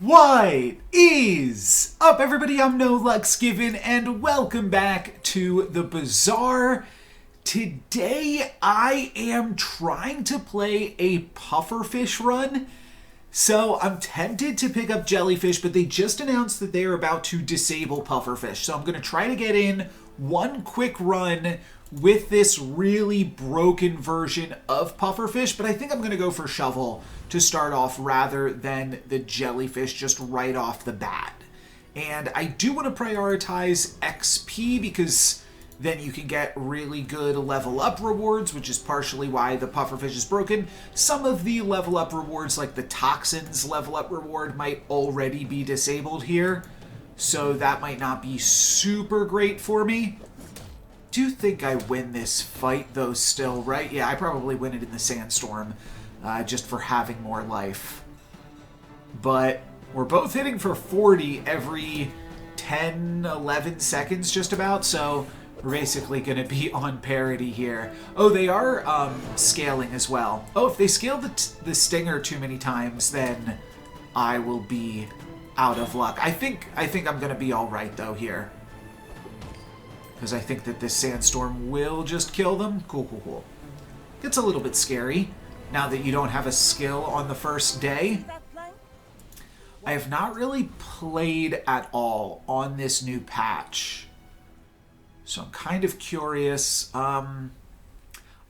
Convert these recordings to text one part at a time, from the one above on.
What is up, everybody? I'm NoLucksGiven, and welcome back to the Bazaar. Today, I am trying to play a pufferfish run. So, I'm tempted to pick up jellyfish, but they just announced that they are about to disable pufferfish. So, I'm going to try to get in one quick run with this really broken version of pufferfish, but I think I'm going to go for shovel to start off rather than the jellyfish just right off the bat. And I do want to prioritize XP because then you can get really good level up rewards, which is partially why the pufferfish is broken. Some of the level up rewards, like the toxins level up reward, might already be disabled here, so that might not be super great for me. Do think I win this fight though still, right? Yeah, I probably win it in the sandstorm just for having more life. But we're both hitting for 40 every 10, 11 seconds just about, so we're basically going to be on parity here. Oh, they are scaling as well. Oh, if they scale the stinger too many times, then I will be out of luck. I think I'm going to be all right though here, because I think that this sandstorm will just kill them. Cool. Gets a little bit scary now that you don't have a skill on the first day. I have not really played at all on this new patch, so I'm kind of curious. I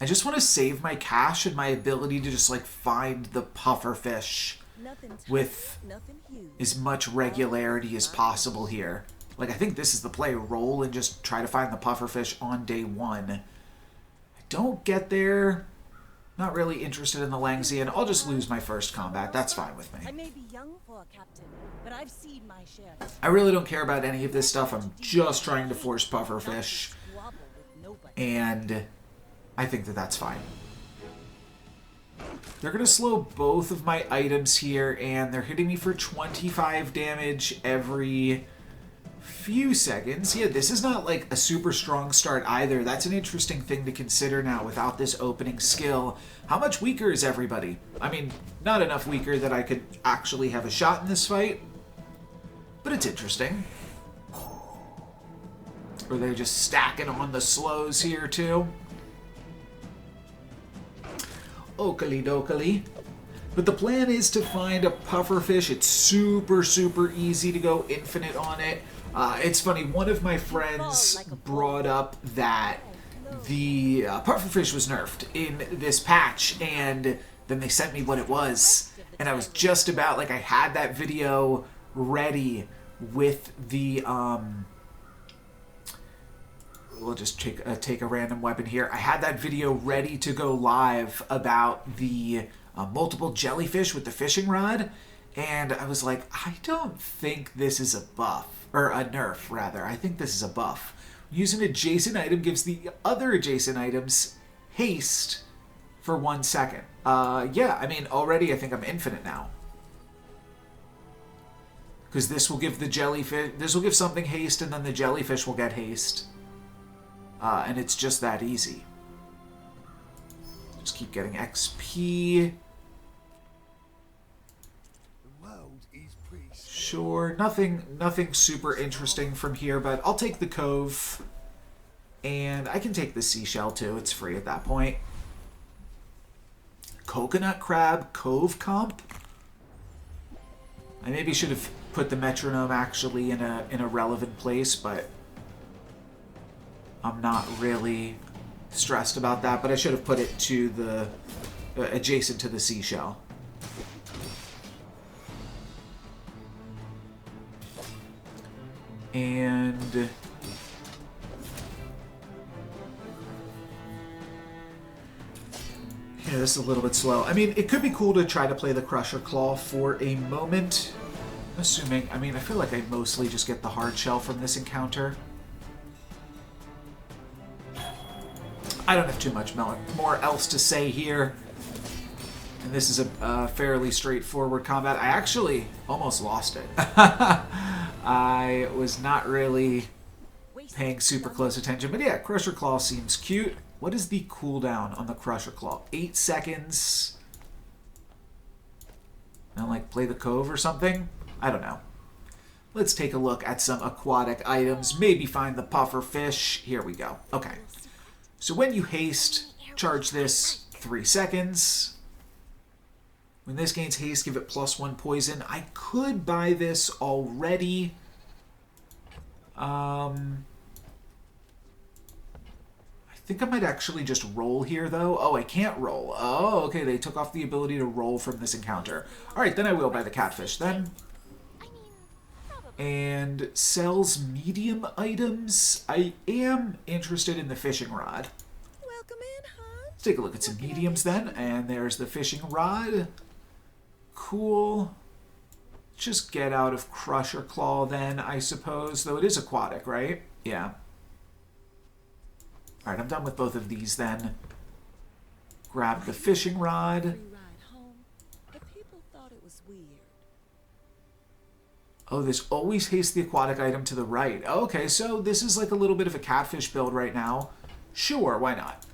just want to save my cash and my ability to just like find the pufferfish with as much regularity as possible here. Like, I think this is the play. Roll and just try to find the pufferfish on day one. I don't get there. Not really interested in the Langsian. I'll just lose my first combat. That's fine with me. I may be young for a captain, but I've seen my share. I really don't care about any of this stuff. I'm just trying to force pufferfish. And I think that that's fine. They're going to slow both of my items here, and they're hitting me for 25 damage every few seconds. Yeah, this is not like a super strong start either. That's an interesting thing to consider now without this opening skill. How much weaker is everybody? I mean, not enough weaker that I could actually have a shot in this fight, but it's interesting. Or they're just stacking on the slows here too. Oakley dokley. But the plan is to find a pufferfish. It's super easy to go infinite on it. It's funny, one of my friends brought up that the pufferfish was nerfed in this patch, and then they sent me what it was, and I was just about, like, I had that video ready with the, we'll just take a random weapon here. I had that video ready to go live about the multiple jellyfish with the fishing rod, and I was like, I don't think this is a buff. Or a nerf, rather. I think this is a buff. Using an adjacent item gives the other adjacent items haste for 1 second. Yeah, I mean, already I think I'm infinite now. Because this will give the jellyfish... This will give something haste, and then the jellyfish will get haste. And it's just that easy. Just keep getting XP. Sure, nothing super interesting from here, but I'll take the cove, and I can take the seashell too. It's free at that point. Coconut crab cove comp. I maybe should have put the metronome actually in a relevant place, but I'm not really stressed about that. But I should have put it to the adjacent to the seashell. And yeah, this is a little bit slow. I mean, it could be cool to try to play the Crusher Claw for a moment. Assuming, I mean, I feel like I mostly just get the hard shell from this encounter. I don't have too much more else to say here. And this is a fairly straightforward combat. I actually almost lost it. I was not really paying super close attention. But yeah, Crusher Claw seems cute. What is the cooldown on the Crusher Claw? 8 seconds. And like play the cove or something? I don't know. Let's take a look at some aquatic items. Maybe find the pufferfish. Here we go. Okay. So when you haste, charge this 3 seconds. When this gains haste, give it +1 poison. I could buy this already. I think I might actually just roll here, though. Oh, I can't roll. Oh, okay, they took off the ability to roll from this encounter. All right, then I will buy the catfish then. And sells medium items. I am interested in the fishing rod. Welcome in, hon. Let's take a look at some mediums then. And there's the fishing rod. Cool. Just get out of Crusher Claw then, I suppose. Though it is aquatic, right? Yeah. Alright, I'm done with both of these then. Grab the fishing rod. Free ride home, but people thought it was weird. Oh, this always hastes the aquatic item to the right. Okay, so this is like a little bit of a catfish build right now. Sure, why not?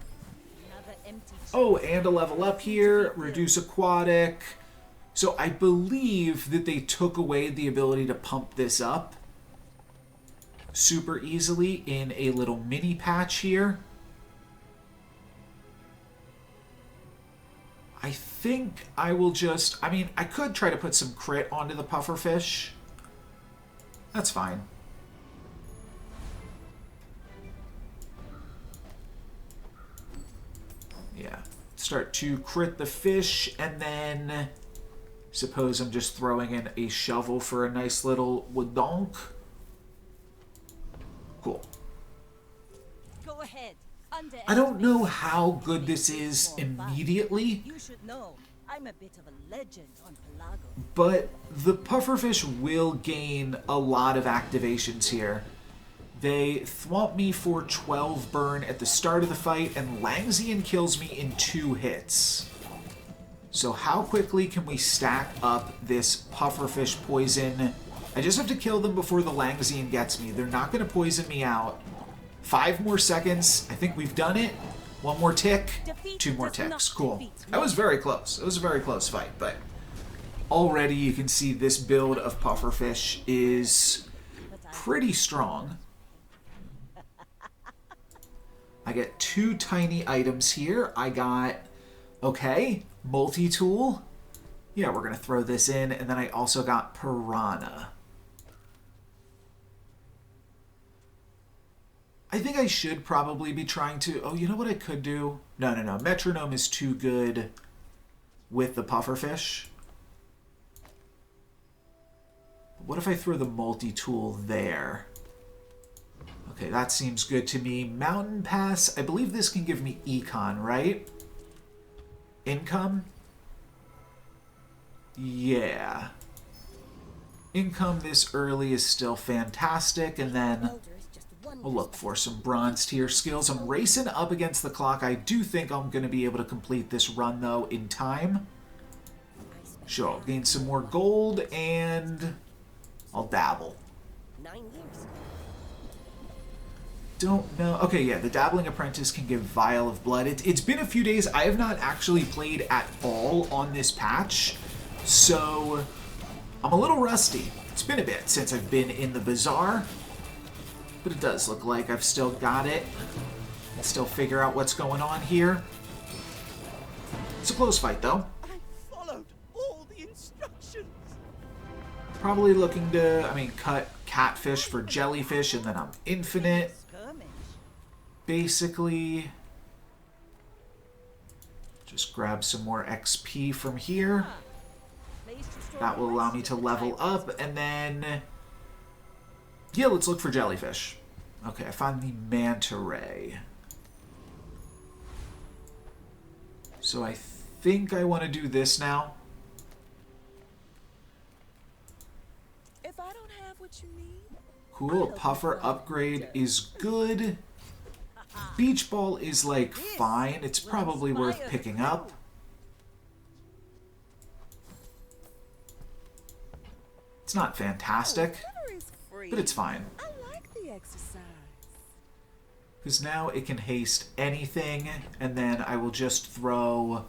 Another empty Oh, and a level up here. Reduce aquatic. So I believe that they took away the ability to pump this up super easily in a little mini patch here. I think I will just... I mean, I could try to put some crit onto the pufferfish. That's fine. Yeah. Start to crit the fish, and then... Suppose I'm just throwing in a shovel for a nice little wodonk. Cool. Go ahead. I don't know how good this is immediately, You should know. I'm a bit of a legend on Pelago. but the pufferfish will gain a lot of activations here. They thwomp me for 12 burn at the start of the fight, and Langsian kills me in 2 hits. So how quickly can we stack up this pufferfish poison? I just have to kill them before the Langsian gets me. They're not going to poison me out. 5 more seconds. I think we've done it. 1 more tick. 2 more ticks. Cool. That was very close. It was a very close fight, but already you can see this build of pufferfish is pretty strong. I get 2 tiny items here. I got... Okay, multi-tool. Yeah, we're going to throw this in. And then I also got piranha. I think I should probably be trying to... Oh, you know what I could do? No. Metronome is too good with the pufferfish. What if I throw the multi-tool there? Okay, that seems good to me. Mountain Pass. I believe this can give me econ, right? Income? Yeah. Income this early is still fantastic, and then we'll look for some bronze tier skills. I'm racing up against the clock. I do think I'm going to be able to complete this run, though, in time. Sure, I'll gain some more gold, and I'll dabble. 9 years. Don't know. Okay, yeah, the Dabbling Apprentice can give Vial of Blood. It's been a few days. I have not actually played at all on this patch, so I'm a little rusty. It's been a bit since I've been in the Bazaar, but it does look like I've still got it. Let's still figure out what's going on here. It's a close fight, though. I followed all the instructions. Probably looking to, cut catfish for jellyfish, and then I'm infinite. Skirmish. Basically, just grab some more XP from here. That will allow me to level up, and then, yeah, let's look for jellyfish. Okay, I found the manta ray. So I think I want to do this now. If I don't have what you need, Cool, puffer upgrade is good. Beach ball is like fine. It's probably worth picking up. It's not fantastic, delivery's free. but it's fine. I like the exercise. Because now it can haste anything, and then I will just throw...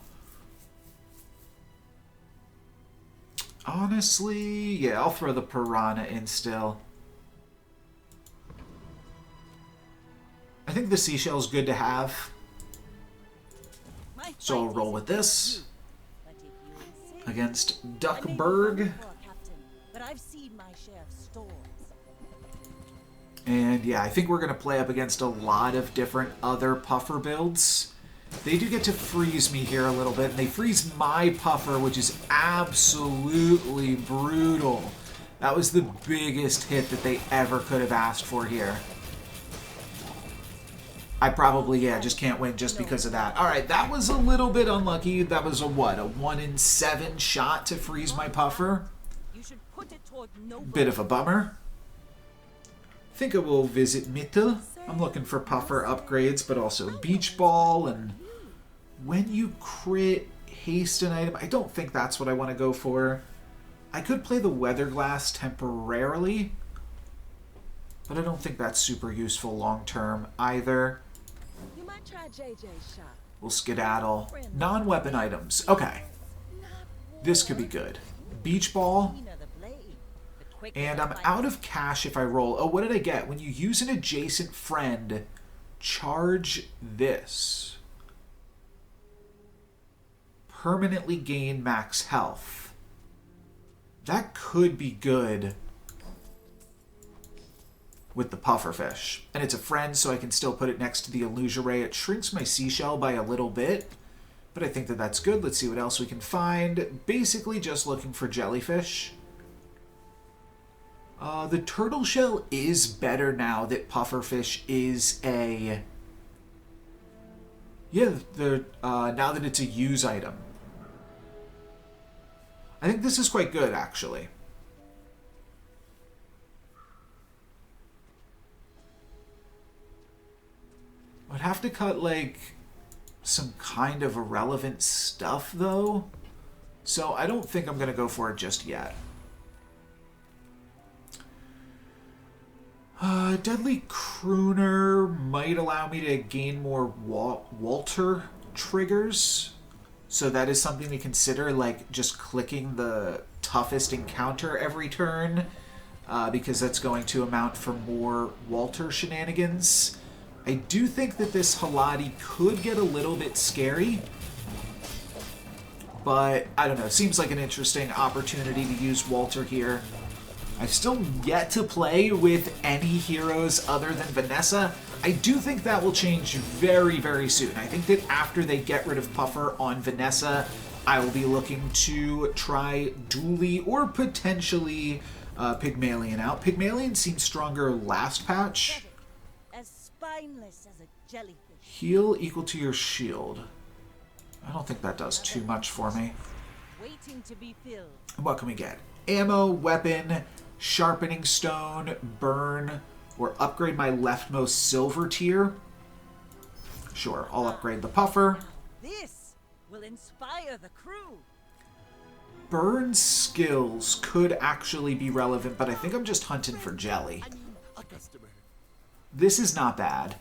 Honestly, yeah, I'll throw the piranha in still. I think the seashell's good to have. So I'll roll with this against Duckburg. But I've seen my share of storms. And yeah, I think we're going to play up against a lot of different other puffer builds. They do get to freeze me here a little bit, and they freeze my puffer, which is absolutely brutal. That was the biggest hit that they ever could have asked for here. I probably, yeah, just can't win just because of that. All right, that was a little bit unlucky. That was a what? A 1 in 7 shot to freeze my puffer? Bit of a bummer. I think I will visit Mitte. I'm looking for puffer upgrades, but also beach ball, and when you crit, haste an item. I don't think that's what I want to go for. I could play the weather glass temporarily, but I don't think that's super useful long term either. You might try JJ's shot. We'll skedaddle. Non-weapon items. Okay. This could be good. Beach ball. And I'm out of cash if I roll. Oh, what did I get? When you use an adjacent friend, charge this. Permanently gain max health. That could be good with the pufferfish. And it's a friend, so I can still put it next to the illusoray. It shrinks my seashell by a little bit, but I think that that's good. Let's see what else we can find. Basically just looking for jellyfish. The turtle shell is better now that pufferfish is a... Yeah, now that it's a use item. I think this is quite good, actually. I'd have to cut, like, some kind of irrelevant stuff, though. So I don't think I'm going to go for it just yet. Deadly Crooner might allow me to gain more Walter triggers. So that is something to consider, like just clicking the toughest encounter every turn, because that's going to amount for more Walter shenanigans. I do think that this Halati could get a little bit scary, but I don't know. Seems like an interesting opportunity to use Walter here. I've still yet to play with any heroes other than Vanessa. I do think that will change very, very soon. I think that after they get rid of Puffer on Vanessa, I will be looking to try Dooley or potentially Pygmalion out. Pygmalion seemed stronger last patch. As spineless as a jellyfish. Heal equal to your shield. I don't think that does too much for me. Waiting to be filled. What can we get? Ammo, weapon, sharpening stone, burn, or upgrade my leftmost silver tier. Sure, I'll upgrade the puffer. This will inspire the crew. Burn skills could actually be relevant, but I think I'm just hunting for jelly. This is not bad.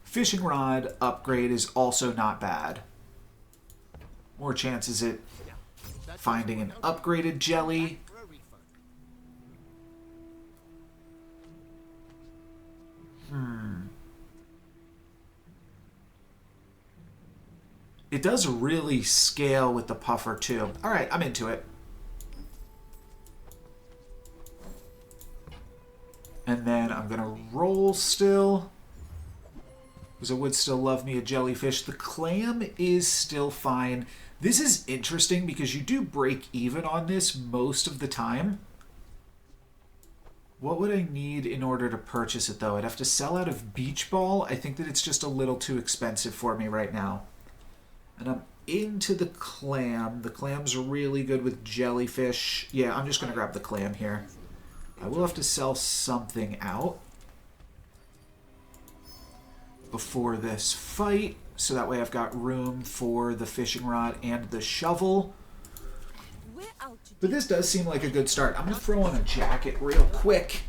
Fishing rod upgrade is also not bad. More chances at finding an upgraded jelly. It does really scale with the puffer too. Alright, I'm into it. And then I'm gonna roll still, because I would still love me a jellyfish. The clam is still fine. This is interesting because you do break even on this most of the time. What would I need in order to purchase it, though? I'd have to sell out of Beach Ball. I think that it's just a little too expensive for me right now. And I'm into the clam. The clam's really good with jellyfish. Yeah, I'm just going to grab the clam here. I will have to sell something out before this fight, so that way I've got room for the fishing rod and the shovel. But this does seem like a good start. I'm going to throw on a jacket real quick.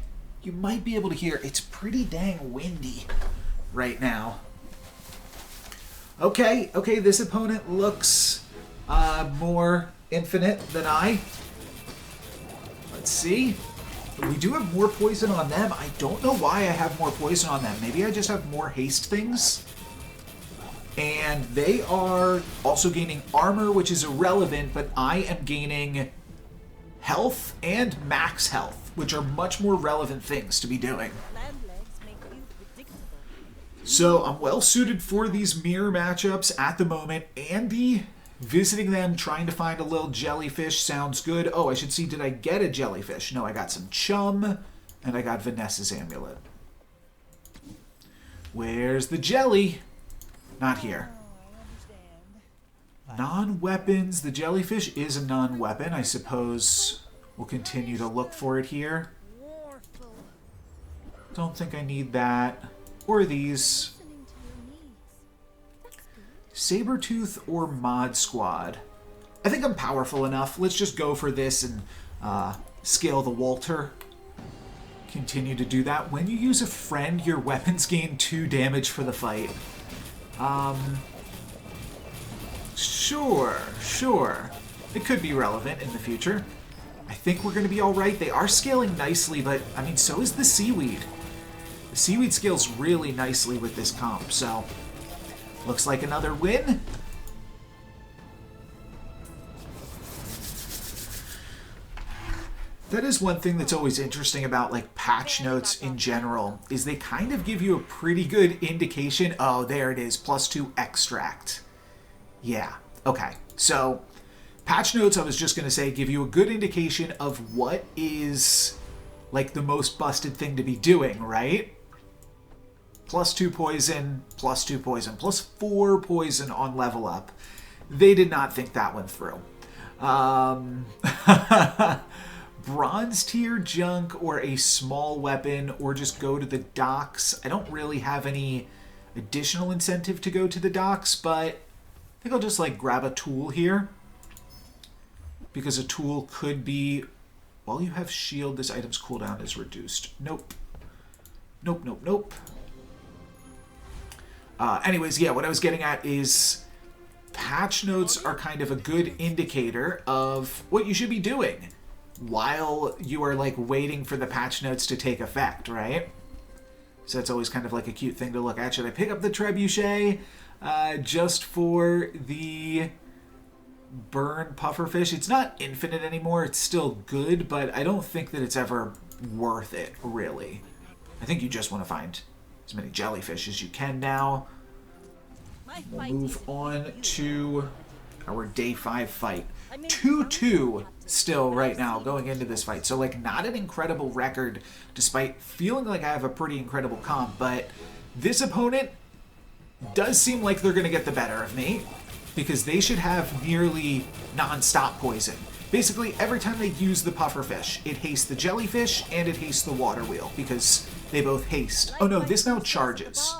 You might be able to hear it's pretty dang windy right now. Okay, this opponent looks more infinite than I. Let's see. We do have more poison on them. I don't know why I have more poison on them. Maybe I just have more haste things. And they are also gaining armor, which is irrelevant, but I am gaining health and max health, which are much more relevant things to be doing. So I'm well suited for these mirror matchups at the moment. Andy, visiting them, trying to find a little jellyfish sounds good. Oh, I should see, did I get a jellyfish? No, I got some chum, and I got Vanessa's amulet. Where's the jelly? Not here. Non-weapons. The jellyfish is a non-weapon. I suppose we'll continue to look for it here. Don't think I need that. Or these. Sabretooth or Mod Squad? I think I'm powerful enough. Let's just go for this and scale the Walter. Continue to do that. When you use a friend, your weapons gain 2 damage for the fight. Sure. It could be relevant in the future. I think we're going to be alright. They are scaling nicely, but, I mean, so is the seaweed. The seaweed scales really nicely with this comp, so looks like another win. That is one thing that's always interesting about like patch notes in general, is they kind of give you a pretty good indication. Oh, there it is, +2 extract. Yeah, okay. So patch notes, I was just going to say, give you a good indication of what is like the most busted thing to be doing, right? +2 poison, +2 poison, +4 poison on level up. They did not think that one through. Bronze tier junk or a small weapon, or just go to the docks. I don't really have any additional incentive to go to the docks, but I think I'll just like grab a tool here, because a tool could be, while you have shield, this item's cooldown is reduced. Nope. Anyways, yeah, what I was getting at is patch notes are kind of a good indicator of what you should be doing while you are like waiting for the patch notes to take effect, right? So that's always kind of like a cute thing to look at. Should I pick up the trebuchet just for the burn pufferfish? It's not infinite anymore. It's still good, but I don't think that it's ever worth it, really. I think you just want to find as many jellyfish as you can now. We'll move on to our day 5 fight. 2-2 still right now going into this fight. So like not an incredible record despite feeling like I have a pretty incredible comp, but this opponent does seem like they're going to get the better of me, because they should have nearly non-stop poison. Basically every time they use the pufferfish, it hastes the jellyfish and it hastes the water wheel, because they both haste. Oh no, this now charges.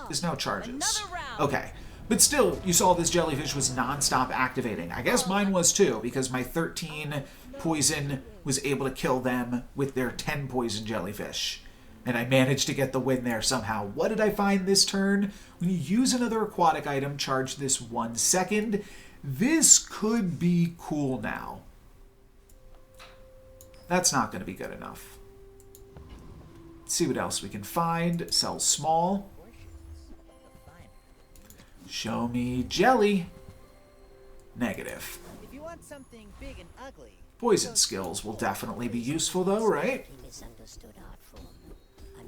Okay. But still, you saw this jellyfish was non-stop activating. I guess mine was too, because my 13 poison was able to kill them with their 10 poison jellyfish. And I managed to get the win there somehow. What did I find this turn? When you use another aquatic item, charge this 1 second. This could be cool now. That's not going to be good enough. Let's see what else we can find. Sell small. Show me jelly. Negative. If you want something big and ugly, poison skills will definitely be useful though, right?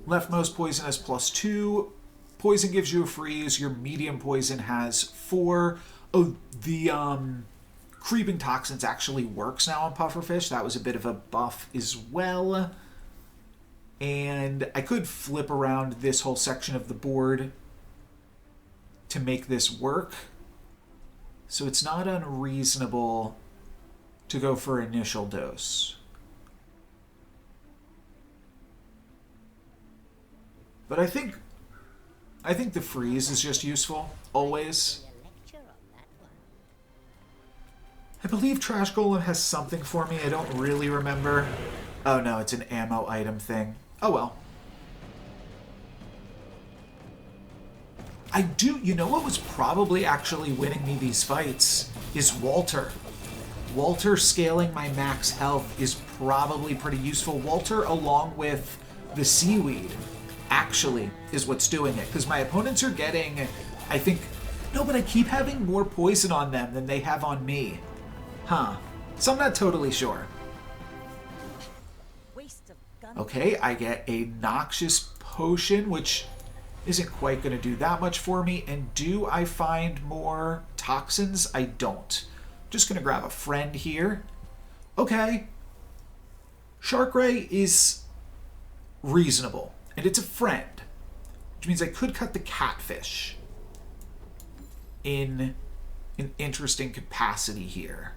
Leftmost poison has +2. Poison gives you a freeze. Your medium poison has 4. Oh, the creeping toxins actually works now on pufferfish. That was a bit of a buff as well. And I could flip around this whole section of the board to make this work. So it's not unreasonable to go for initial dose. But I think the freeze is just useful, always. I believe Trash Golem has something for me. I don't really remember. Oh no, it's an ammo item thing. Oh well. I do, you know what was probably actually winning me these fights is Walter. Walter scaling my max health is probably pretty useful. Walter, along with the seaweed, actually is what's doing it. Because my opponents are getting, I think... No, but I keep having more poison on them than they have on me. Huh. So I'm not totally sure. Waste of gun. Okay, I get a noxious potion, which isn't quite going to do that much for me. And do I find more toxins? I don't. Just going to grab a friend here. Okay. Shark Ray is reasonable. And it's a friend. Which means I could cut the catfish in an interesting capacity here.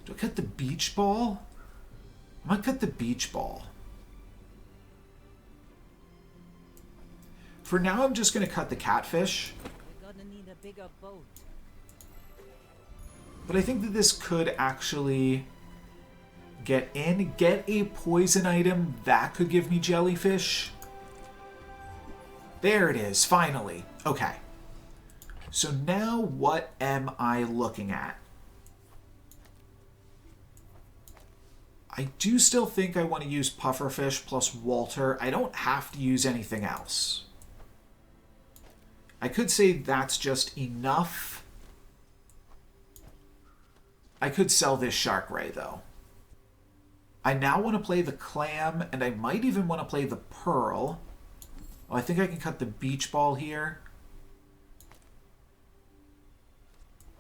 Do I cut the beach ball? I might cut the beach ball. For now, I'm just going to cut the catfish. We're gonna need a bigger boat. But I think that this could actually get in, get a poison item that could give me jellyfish. There it is, finally. Okay. So now what am I looking at? I do still think I want to use Pufferfish plus Walter. I don't have to use anything else. I could say that's just enough. I could sell this Shark Ray, though. I now want to play the clam, and I might even want to play the pearl. Oh, I think I can cut the beach ball here.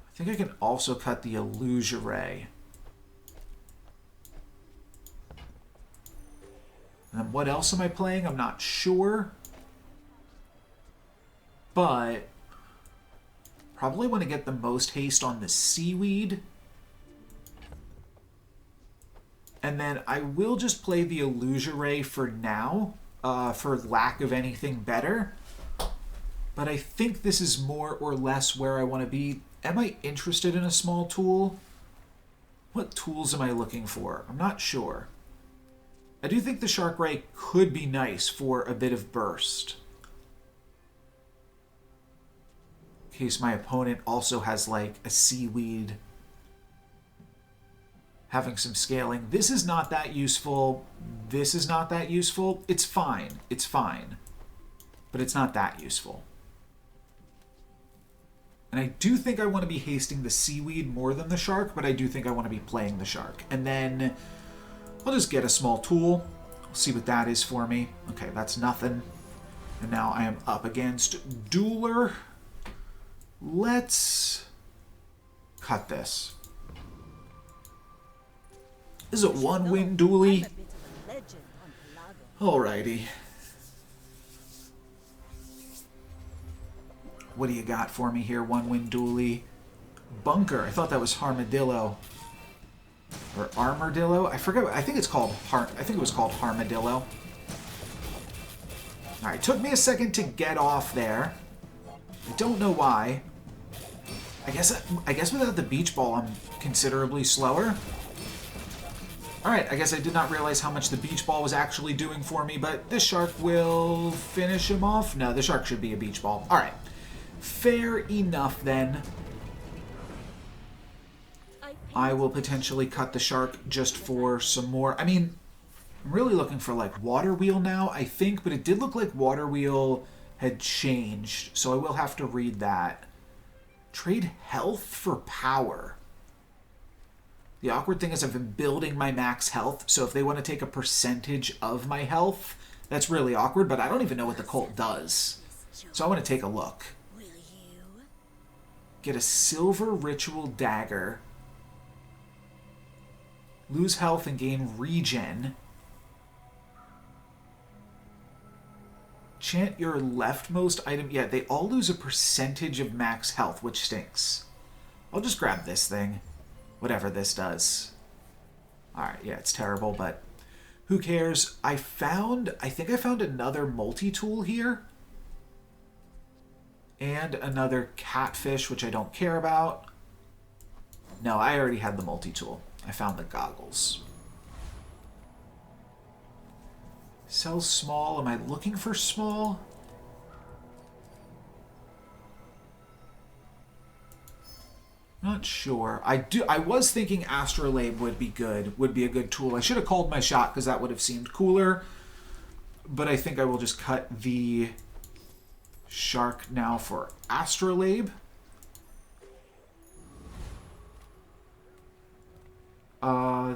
I think I can also cut the illusion ray. And then what else am I playing? I'm not sure. But probably want to get the most haste on the seaweed. And then I will just play the illusion ray for now, for lack of anything better. But I think this is more or less where I want to be. Am I interested in a small tool? What tools am I looking for? I'm not sure. I do think the Shark Ray could be nice for a bit of burst. In case my opponent also has like a seaweed having some scaling. This is not that useful. This is not that useful. It's fine. It's fine. But it's not that useful. And I do think I want to be hasting the seaweed more than the shark, but I do think I want to be playing the shark. And then I'll just get a small tool. See what that is for me. Okay, that's nothing. And now I am up against Dueler. Let's cut this. This is a one-win dually. Alrighty. What do you got for me here? One-win dually. Bunker. I thought that was Armadillo. Or Armadillo? I forget. I think it's called I think it was called Armadillo. Alright, took me a second to get off there. I don't know why. I guess without the beach ball I'm considerably slower. Alright, I guess I did not realize how much the beach ball was actually doing for me, but this shark will finish him off. No, the shark should be a beach ball. Alright. Fair enough, then. I will potentially cut the shark just for some more. I mean, I'm really looking for, like, Water Wheel now, I think, but it did look like Water Wheel had changed, so I will have to read that. Trade health for power. The awkward thing is I've been building my max health, so if they want to take a percentage of my health, that's really awkward, but I don't even know what the cult does. So I want to take a look. Get a silver ritual dagger. Lose health and gain regen. Chant your leftmost item. Yeah, they all lose a percentage of max health, which stinks. I'll just grab this thing. Whatever this does. Alright, yeah, it's terrible, but who cares? I think I found another multi-tool here. And another catfish, which I don't care about. No, I already had the multi-tool. I found the goggles. Sell small. Am I looking for small? Not sure. I was thinking Astrolabe would be good. Would be a good tool. I should have called my shot because that would have seemed cooler. But I think I will just cut the shark now for Astrolabe.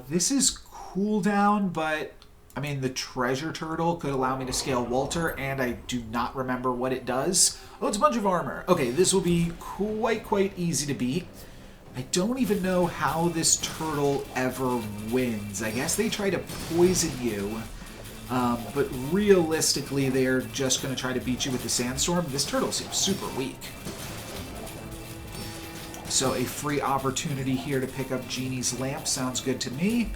This is cooldown, but I mean, the treasure turtle could allow me to scale Walter, and I do not remember what it does. Oh, it's a bunch of armor. Okay, this will be quite easy to beat. I don't even know how this turtle ever wins. I guess they try to poison you, but realistically, they're just going to try to beat you with the sandstorm. This turtle seems super weak. So a free opportunity here to pick up Genie's lamp sounds good to me.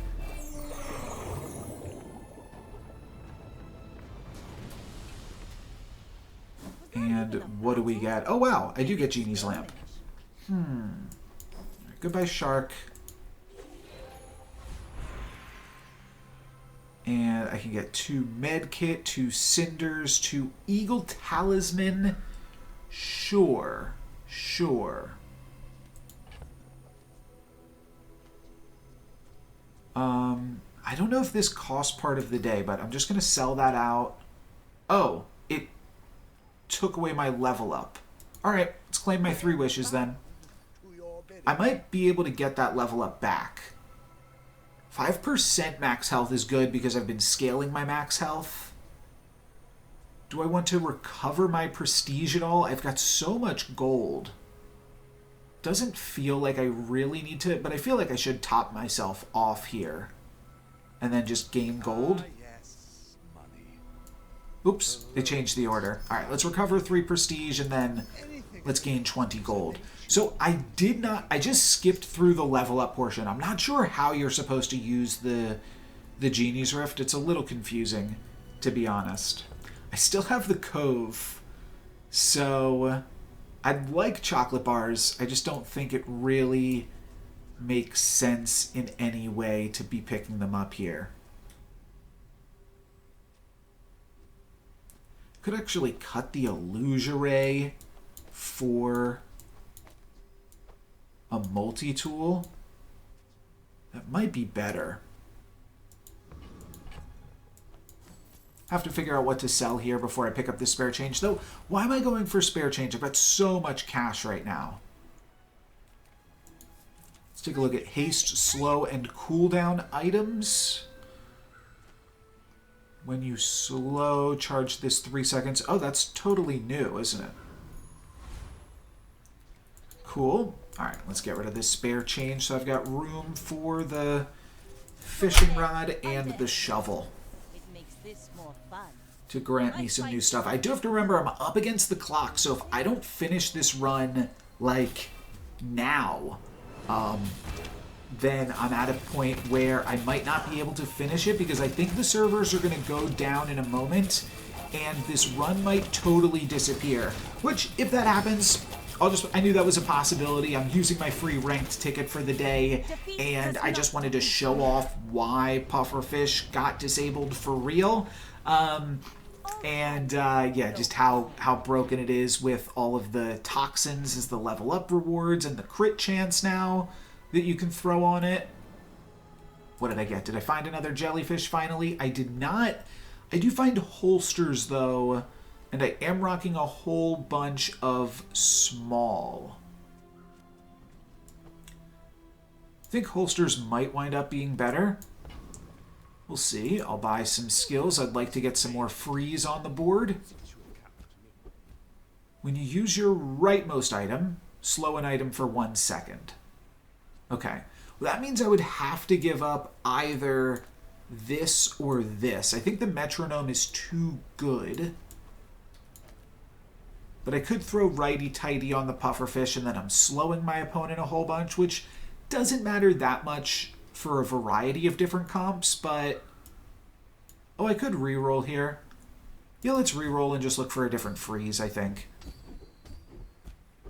And what do we get? Oh, wow. I do get Genie's lamp. Goodbye, shark. And I can get 2 med kit, 2 cinders, 2 eagle talisman. Sure. I don't know if this costs part of the day, but I'm just going to sell that out. Oh, it took away my level up. Alright, let's claim my 3 wishes then. I might be able to get that level up back. 5% max health is good because I've been scaling my max health. Do I want to recover my prestige at all? I've got so much gold. Doesn't feel like I really need to, but I feel like I should top myself off here. And then just gain gold. Yes, money. Oops, they changed the order. Alright, let's recover 3 prestige and then let's gain 20 gold. So I just skipped through the level up portion. I'm not sure how you're supposed to use the Genie's Rift. It's a little confusing, to be honest. I still have the Cove, so I'd like chocolate bars. I just don't think it really makes sense in any way to be picking them up here. Could actually cut the Illusoray for a multi-tool. That might be better. Have to figure out what to sell here before I pick up this spare change. Though, why am I going for spare change? I've got so much cash right now. Let's take a look at haste, slow, and cooldown items. When you slow, charge this 3 seconds. Oh, that's totally new, isn't it? Cool. Alright, let's get rid of this spare change. So I've got room for the fishing rod and the shovel It makes this more fun. to grant me some new stuff. I do have to remember I'm up against the clock, so if I don't finish this run, like, now, then I'm at a point where I might not be able to finish it because I think the servers are going to go down in a moment and this run might totally disappear. Which, if that happens, I knew that was a possibility. I'm using my free ranked ticket for the day and I just wanted to show off why Pufferfish got disabled for real. Yeah, just how broken it is with all of the toxins as the level up rewards and the crit chance now that you can throw on it. What did I get? Did I find another jellyfish finally? I did not. I do find holsters though, and I am rocking a whole bunch of small. I think holsters might wind up being better. We'll see. I'll buy some skills. I'd like to get some more freeze on the board. When you use your rightmost item, slow an item for 1 second. Okay. Well, that means I would have to give up either this or this. I think the metronome is too good. But I could throw righty-tighty on the pufferfish and then I'm slowing my opponent a whole bunch, which doesn't matter that much for a variety of different comps, but... Oh, I could reroll here. Yeah, let's reroll and just look for a different freeze, I think.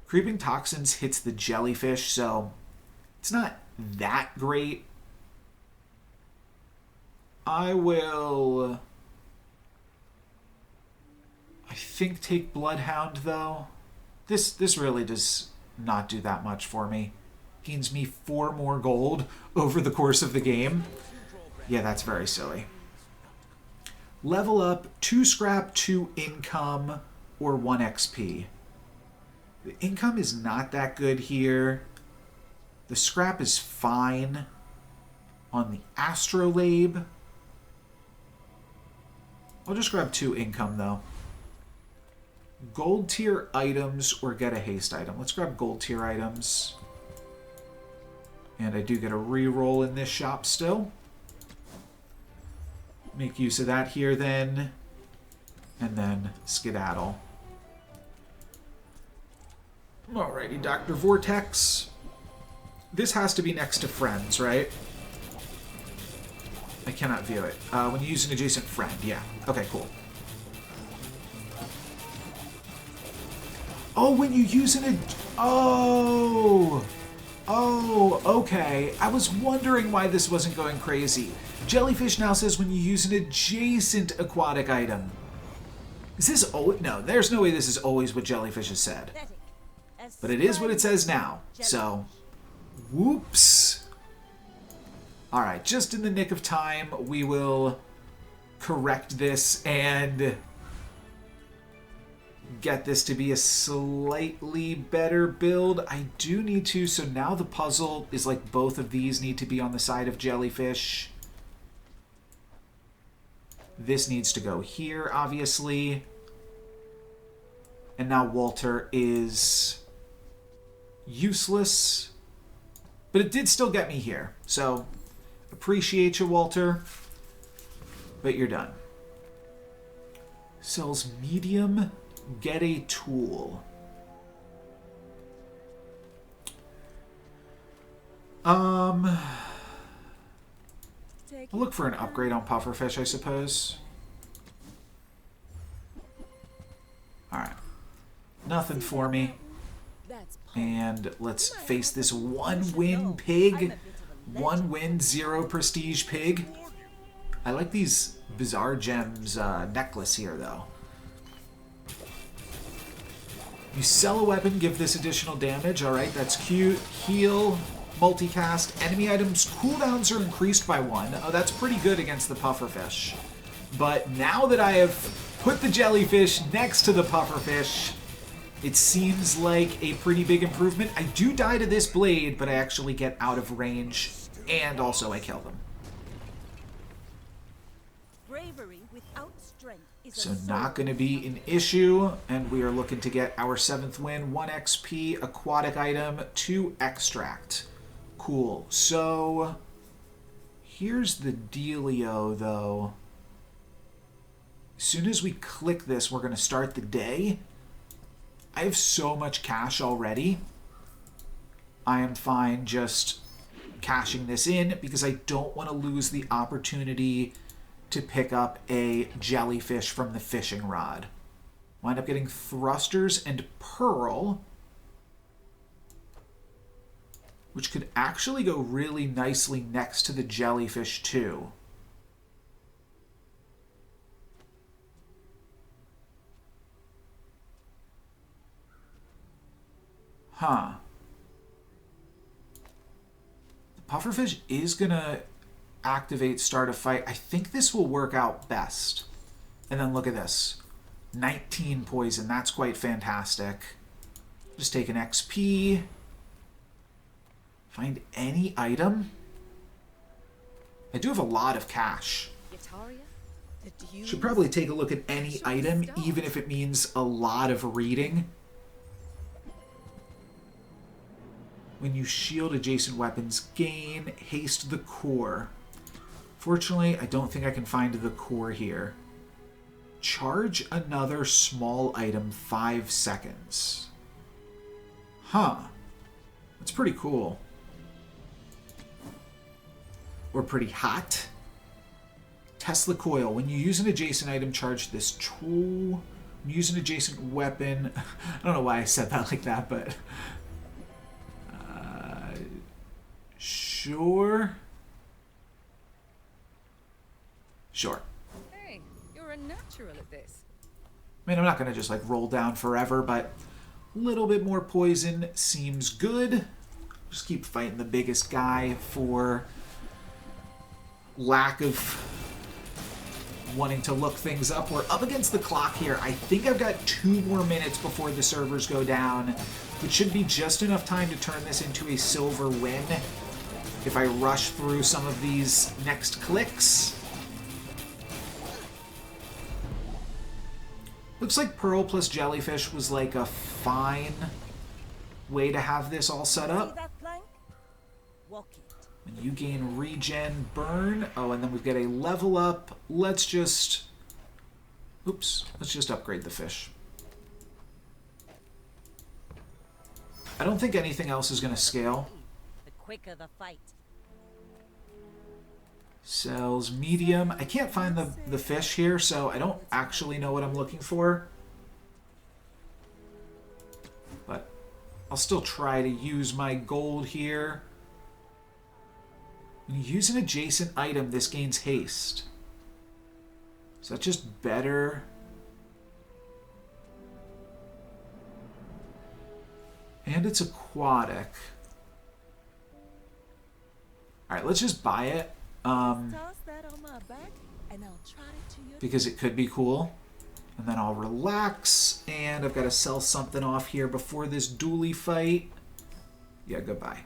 Creeping Toxins hits the jellyfish, so it's not that great. I will... I think take Bloodhound, though. This really does not do that much for me. gains me 4 more gold over the course of the game. Yeah, that's very silly. Level up, 2 scrap, 2 income, or 1 XP. The income is not that good here. The scrap is fine on the astrolabe. I'll just grab 2 income, though. Gold tier items or get a haste item. Let's grab gold tier items. And I do get a reroll in this shop still. Make use of that here then. And then skedaddle. Alrighty, Dr. Vortex. This has to be next to friends, right? I cannot view it. When you use an adjacent friend, yeah. Okay, cool. Oh, when you use Oh, okay. I was wondering why this wasn't going crazy. Jellyfish now says when you use an adjacent aquatic item. Is this always... No, there's no way this is always what Jellyfish has said. But it is what it says now. So, whoops. Alright, just in the nick of time, we will correct this and get this to be a slightly better build. I do need to, so now the puzzle is like both of these need to be on the side of Jellyfish. This needs to go here, obviously. And now Walter is useless. But it did still get me here. So, appreciate you, Walter. But you're done. Sells medium. Get a tool. I'll look for an upgrade on Pufferfish, I suppose. Alright. Nothing for me. And let's face this 1-win pig. 1 win, 0 prestige pig. I like these Bazaar gems necklace here, though. You sell a weapon, give this additional damage. Alright, that's cute. Heal, multicast. Enemy items cooldowns are increased by 1. Oh, that's pretty good against the Pufferfish. But now that I have put the Jellyfish next to the Pufferfish, it seems like a pretty big improvement. I do die to this blade, but I actually get out of range, and also I kill them. Bravery without strength is So not going to be an issue, and we are looking to get our 7th win. 1 XP, aquatic item, 2 extract. Cool. So here's the dealio, though. As soon as we click this, we're going to start the day. I have so much cash already. I am fine just cashing this in because I don't want to lose the opportunity to pick up a jellyfish from the fishing rod. Wind up getting thrusters and pearl, which could actually go really nicely next to the jellyfish too. Huh. The Pufferfish is going to activate start a fight. I think this will work out best. And then look at this. 19 poison. That's quite fantastic. Just take an XP. Find any item. I do have a lot of cash. Should probably take a look at any item, even if it means a lot of reading. When you shield adjacent weapons, gain haste the core. Fortunately, I don't think I can find the core here. Charge another small item 5 seconds. Huh. That's pretty cool. Or pretty hot. Tesla coil. When you use an adjacent item, charge this tool. When you use an adjacent weapon. I don't know why I said that like that, but... Sure. Sure. Hey, you're a natural at this. I mean, I'm not going to just like roll down forever, but a little bit more poison seems good. Just keep fighting the biggest guy for lack of wanting to look things up. We're up against the clock here. I think I've got 2 more minutes before the servers go down, which should be just enough time to turn this into a silver win if I rush through some of these next clicks. Looks like Pearl plus Jellyfish was like a fine way to have this all set See up. that plank? Walk it. And you gain regen burn. Oh, and then we've got a level up. Let's just... Oops. Let's just upgrade the fish. I don't think anything else is going to scale. The quicker the fight. Sells medium. I can't find the fish here, so I don't actually know what I'm looking for. But I'll still try to use my gold here. When you use an adjacent item, this gains haste. Is that just better? And it's aquatic. Alright, let's just buy it. Toss that on my back, and I'll trot it to your Because it could be cool. And then I'll relax, and I've got to sell something off here before this dually fight. Yeah, goodbye.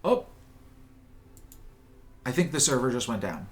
Oh! I think the server just went down.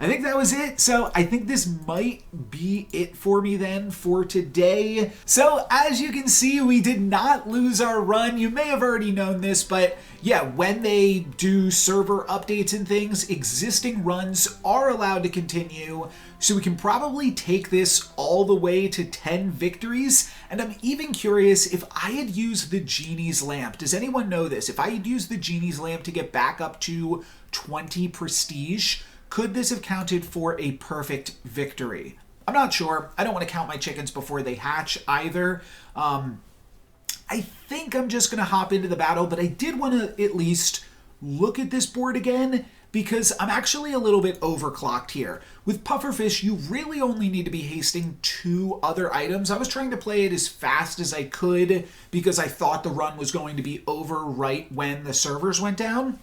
I think that was it. So I think this might be it for me then for today. So as you can see, we did not lose our run. You may have already known this, but yeah, when they do server updates and things, existing runs are allowed to continue. So we can probably take this all the way to 10 victories. And I'm even curious if I had used the Genie's Lamp. Does anyone know this? If I had used the Genie's Lamp to get back up to 20 prestige, could this have counted for a perfect victory? I'm not sure. I don't want to count my chickens before they hatch either. I think I'm just going to hop into the battle, but I did want to at least look at this board again because I'm actually a little bit overclocked here. With Pufferfish, you really only need to be hasting 2 other items. I was trying to play it as fast as I could because I thought the run was going to be over right when the servers went down.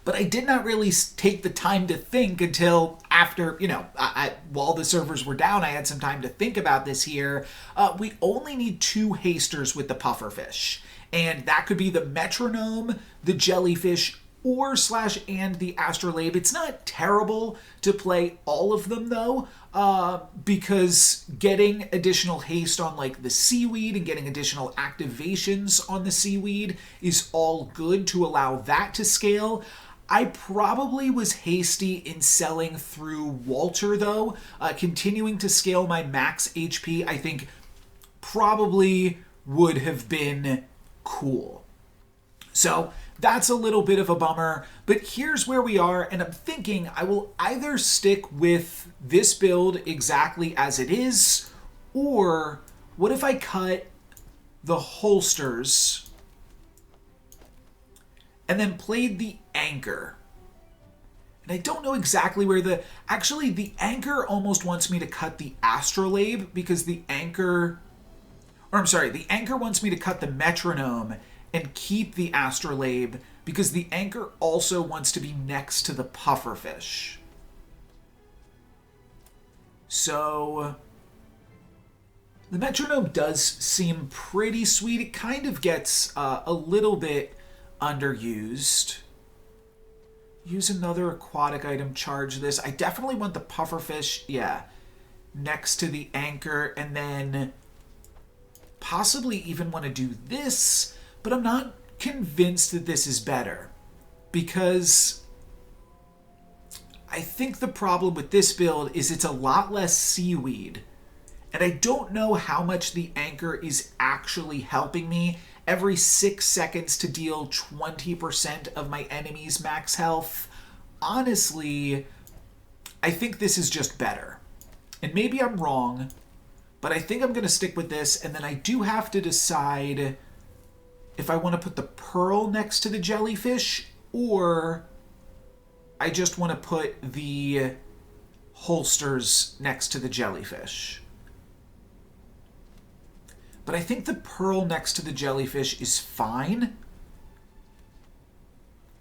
But I did not really take the time to think until after, while the servers were down, I had some time to think about this here. We only need 2 hasters with the Pufferfish. And that could be the Metronome, the Jellyfish, or / and the Astrolabe. It's not terrible to play all of them, though, because getting additional haste on, like, the Seaweed and getting additional activations on the Seaweed is all good to allow that to scale. I probably was hasty in selling through Walter, though. Continuing to scale my max HP, I think, probably would have been cool. So that's a little bit of a bummer, but here's where we are, and I'm thinking I will either stick with this build exactly as it is, or what if I cut the holsters and then played the anchor? And I don't know exactly where actually, the anchor almost wants me to cut the Astrolabe because the anchor wants me to cut the Metronome and keep the Astrolabe because the anchor also wants to be next to the Pufferfish. So the Metronome does seem pretty sweet. It kind of gets a little bit underused. Use another aquatic item, charge this. I definitely want the Pufferfish, next to the anchor, and then possibly even want to do this, but I'm not convinced that this is better because I think the problem with this build is it's a lot less Seaweed, and I don't know how much the anchor is actually helping me. Every 6 seconds to deal 20% of my enemy's max health. Honestly, I think this is just better. And maybe I'm wrong, but I think I'm going to stick with this, and then I do have to decide if I want to put the Pearl next to the Jellyfish, or I just want to put the holsters next to the Jellyfish. But I think the Pearl next to the Jellyfish is fine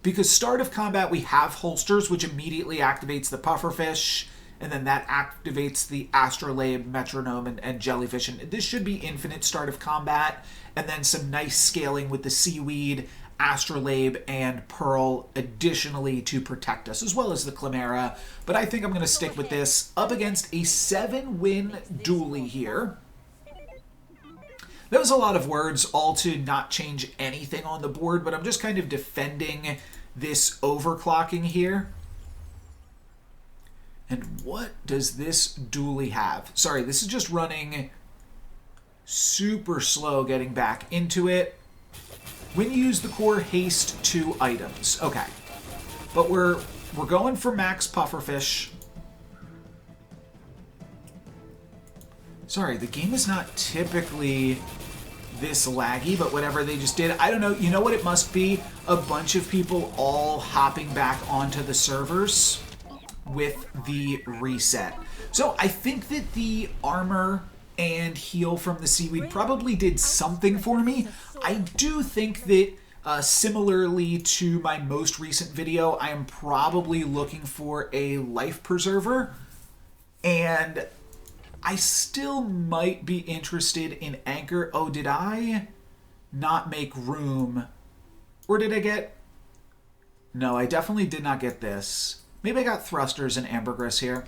because start of combat we have holsters, which immediately activates the Pufferfish, and then that activates the Astrolabe, Metronome, and Jellyfish. And this should be infinite start of combat, and then some nice scaling with the Seaweed, Astrolabe, and Pearl additionally to protect us, as well as the Chimera. But I think I'm going to stick with this up against a 7-win dually here. That was a lot of words, all to not change anything on the board, but I'm just kind of defending this overclocking here. And what does this dually have? Sorry, this is just running super slow getting back into it. When you use the core, haste 2 items. Okay. But we're going for max Pufferfish. Sorry, the game is not typically this laggy, but whatever they just did. I don't know. You know what it must be? A bunch of people all hopping back onto the servers with the reset. So I think that the armor and heal from the Seaweed probably did something for me. I do think that similarly to my most recent video, I am probably looking for a life preserver, and I still might be interested in Anchor. Oh, did I not make room? Or did I get... No, I definitely did not get this. Maybe I got thrusters and ambergris here.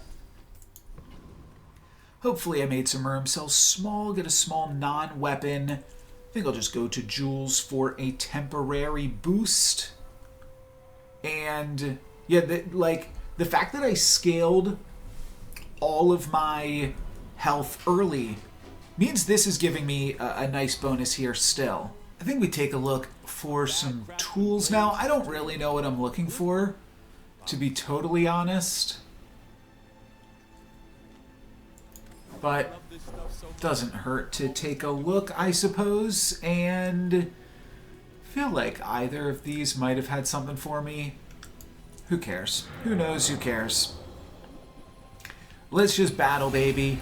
Hopefully I made some room. Sell small, get a small non-weapon. I think I'll just go to jewels for a temporary boost. And yeah, the fact that I scaled all of my health early means this is giving me a nice bonus here still. I think we take a look for some tools now. I don't really know what I'm looking for, to be totally honest. But doesn't hurt to take a look, I suppose, and feel like either of these might have had something for me. Who cares? Who knows? Who cares? Let's just battle, baby.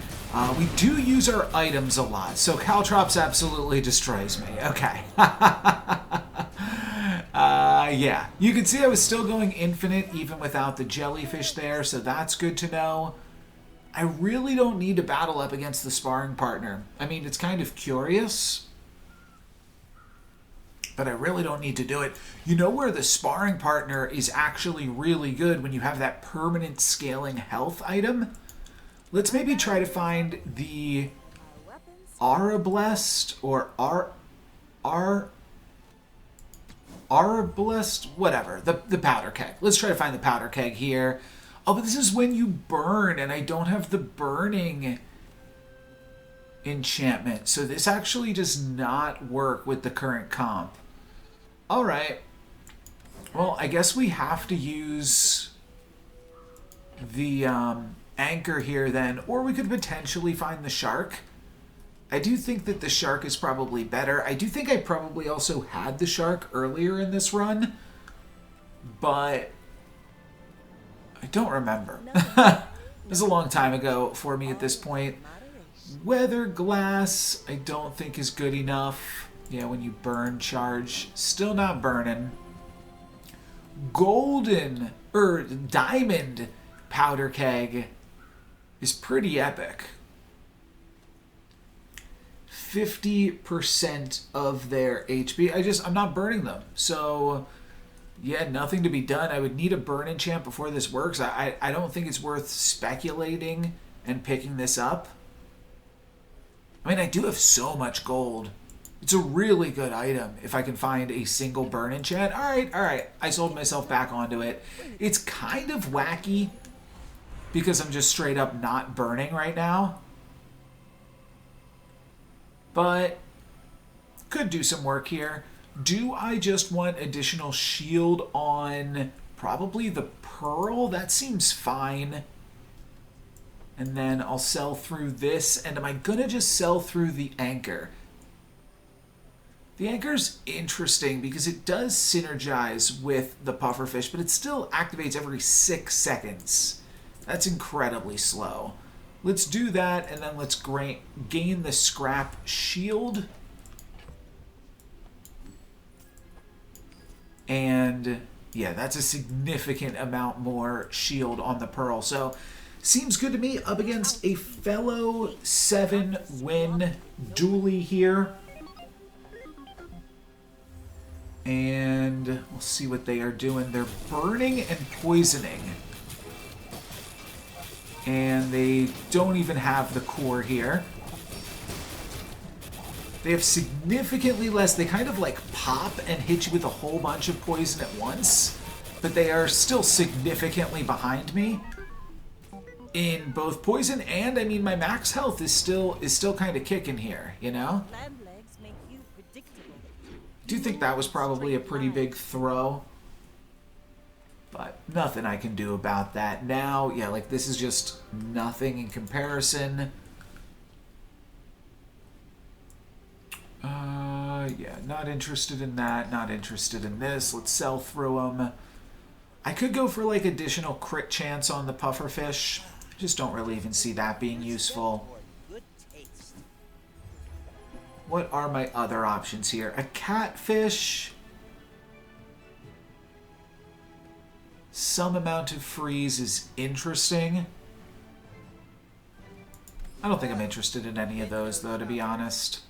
We do use our items a lot, so Caltrops absolutely destroys me. Okay. Yeah. You can see I was still going infinite even without the jellyfish there, so that's good to know. I really don't need to battle up against the sparring partner. I mean, it's kind of curious, but I really don't need to do it. You know where the sparring partner is actually really good when you have that permanent scaling health item? Let's maybe try to find the Arablest or Arablest, whatever, the powder keg. Let's try to find the powder keg here. Oh, but this is when you burn, and I don't have the burning enchantment. So this actually does not work with the current comp. All right. Well, I guess we have to use the anchor here then, or we could potentially find the shark. I do think that the shark is probably better. I do think I probably also had the shark earlier in this run, but I don't remember. It was a long time ago for me at this point. Weather glass, I don't think is good enough. Yeah, when you burn charge, still not burning. Golden, or diamond powder keg is pretty epic. 50% of their HP. I'm not burning them. So yeah, nothing to be done. I would need a burn enchant before this works. I don't think it's worth speculating and picking this up. I mean, I do have so much gold. It's a really good item if I can find a single burn enchant. All right. I sold myself back onto it. It's kind of wacky because I'm just straight up not burning right now. But could do some work here. Do I just want additional shield on probably the pearl? That seems fine. And then I'll sell through this. And am I going to just sell through the anchor? The anchor's interesting because it does synergize with the pufferfish, but it still activates every 6 seconds. That's incredibly slow. Let's do that, and then let's gain the scrap shield. And Yeah, that's a significant amount more shield on the Pearl. So, seems good to me. Up against a fellow 7-win dually here. And we'll see what they are doing. They're burning and poisoning. And they don't even have the core here. They have significantly less. They kind of like pop and hit you with a whole bunch of poison at once. But they are still significantly behind me in both poison and, I mean, my max health is still kind of kicking here, you know? Clam legs make you predictable. Do think that was probably a pretty big throw. But nothing I can do about that now. Yeah, like this is just nothing in comparison. Yeah, not interested in that. Not interested in this. Let's sell through them. I could go for like additional crit chance on the pufferfish. Just don't really even see that being useful. For good taste. What are my other options here? A catfish. Some amount of freeze is interesting. I don't think I'm interested in any of those, though, to be honest.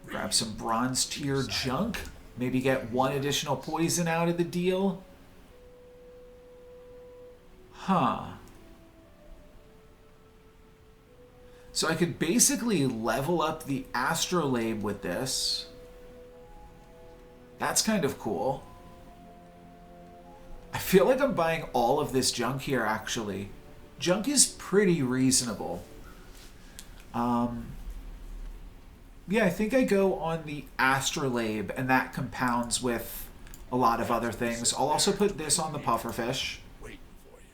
Grab some bronze tier junk. Maybe get one additional poison out of the deal. Huh. So I could basically level up the astrolabe with this. That's kind of cool. I feel like I'm buying all of this junk here, actually. Junk is pretty reasonable. Yeah, I think I go on the astrolabe, and that compounds with a lot of other things. I'll also put this on the pufferfish. Waiting for you.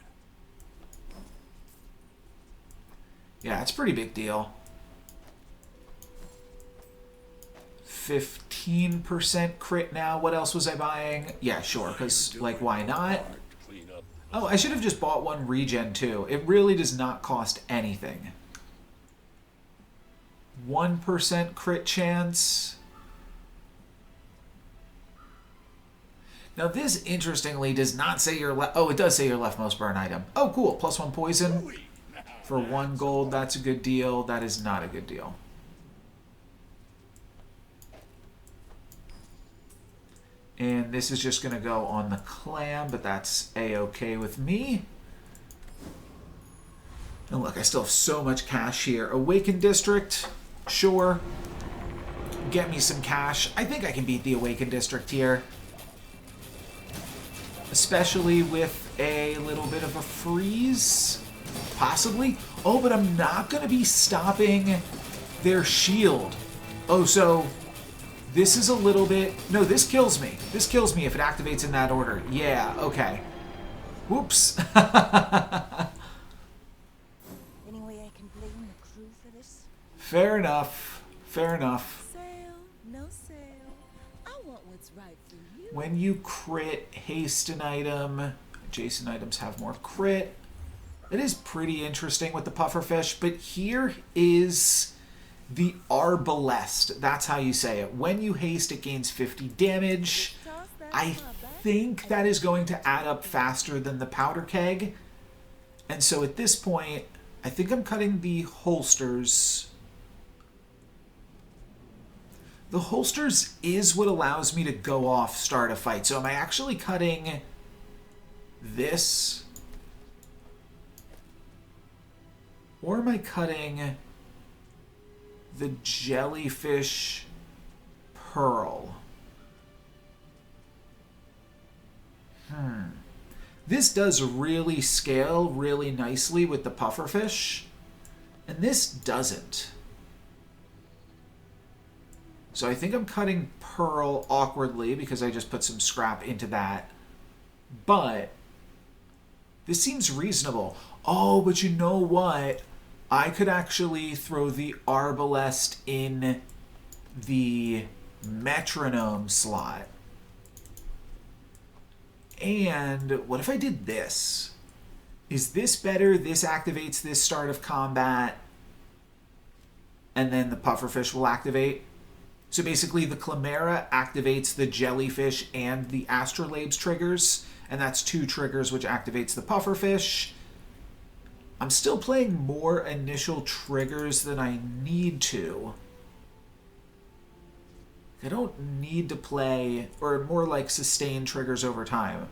Yeah, it's a pretty big deal. 15% crit now. What else was I buying? Yeah, sure, because, like, why not? Hard to clean up. Oh, I should have just bought one regen, too. It really does not cost anything. 1% crit chance. Now, this, interestingly, does not say your left... Oh, it does say your leftmost burn item. Oh, cool. +1 poison. For 1 gold, that's a good deal. That is not a good deal. And this is just going to go on the clam, but that's a-okay with me. And look, I still have so much cash here. Awakened District, sure. Get me some cash. I think I can beat the Awakened District here. Especially with a little bit of a freeze. Possibly. Oh, but I'm not going to be stopping their shield. Oh, so... This is a little bit... No, this kills me. This kills me if it activates in that order. Yeah, okay. Whoops. Any way I can blame the crew for this? Fair enough. Fair enough. Sale, no sale. I want what's right for you. When you crit, haste an item. Adjacent items have more crit. It is pretty interesting with the pufferfish, but here is... the Arbalest, that's how you say it. When you haste, it gains 50 damage. I think that is going to add up faster than the powder keg. And so at this point, I think I'm cutting the holsters. The holsters is what allows me to go off, start a fight. So am I actually cutting this? Or am I cutting... the jellyfish pearl? This does really scale really nicely with the pufferfish, and this doesn't. So I think I'm cutting pearl awkwardly because I just put some scrap into that. But this seems reasonable. Oh, but you know what? I could actually throw the Arbalest in the metronome slot. And what if I did this? Is this better? This activates this start of combat, and then the pufferfish will activate. So basically the Chimera activates the Jellyfish and the Astrolabe's triggers, and that's 2 triggers which activates the Pufferfish. I'm still playing more initial triggers than I need to. I don't need to play, or more like sustain triggers over time.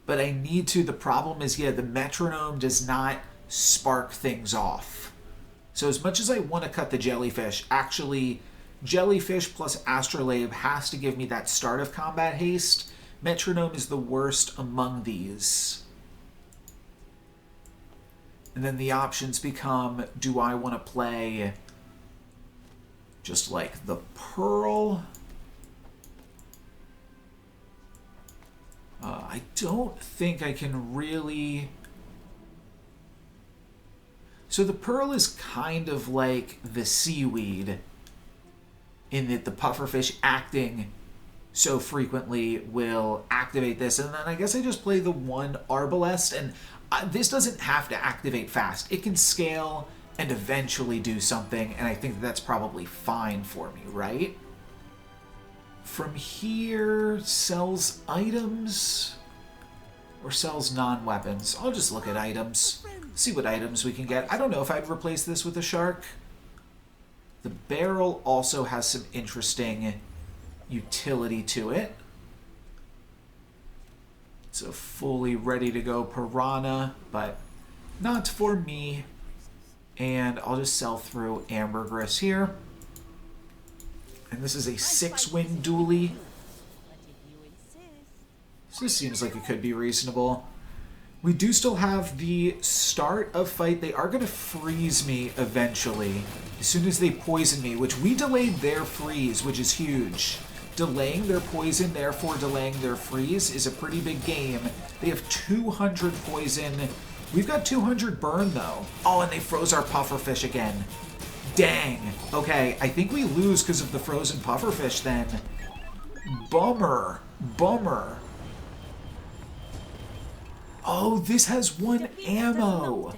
But I need to. The problem is, yeah, the metronome does not spark things off. So as much as I want to cut the Jellyfish, actually, Jellyfish plus Astrolabe has to give me that start of combat haste. Metronome is the worst among these. And then the options become, do I want to play just like the Pearl? I don't think I can really... So the Pearl is kind of like the Seaweed in that the Pufferfish acting so frequently will activate this. And then I guess I just play the one Arbalest, and this doesn't have to activate fast. It can scale and eventually do something, and I think that's probably fine for me, right? From here, sells items or sells non-weapons. I'll just look at items, see what items we can get. I don't know if I'd replace this with a shark. The barrel also has some interesting utility to it. It's a fully ready to go piranha, but not for me. And I'll just sell through ambergris here. And this is a 6-win dually. So this seems like it could be reasonable. We do still have the start of fight. They are going to freeze me eventually, as soon as they poison me, which we delayed their freeze, which is huge. Delaying their poison, therefore delaying their freeze, is a pretty big game. They have 200 poison. We've got 200 burn, though. Oh, and they froze our Pufferfish again. Dang. Okay, I think we lose because of the frozen Pufferfish then. Bummer. Bummer. Oh, this has 1 ammo.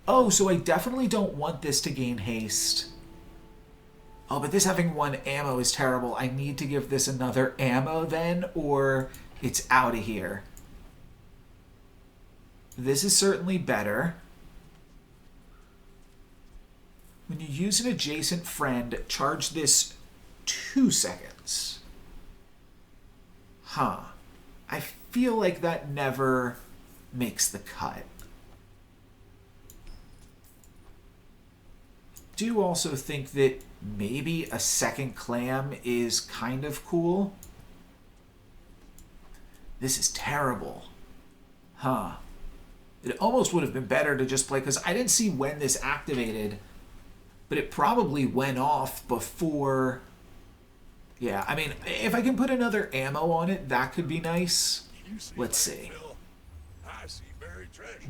Oh, so I definitely don't want this to gain haste. Oh, but this having 1 ammo is terrible. I need to give this another ammo then, or it's out of here. This is certainly better. When you use an adjacent friend, charge this 2 seconds. Huh. I feel like that never makes the cut. Do also think that maybe a second clam is kind of cool. This is terrible. Huh. It almost would have been better to just play, because I didn't see when this activated, but it probably went off before. Yeah, I mean, if I can put another ammo on it, that could be nice. Let's see.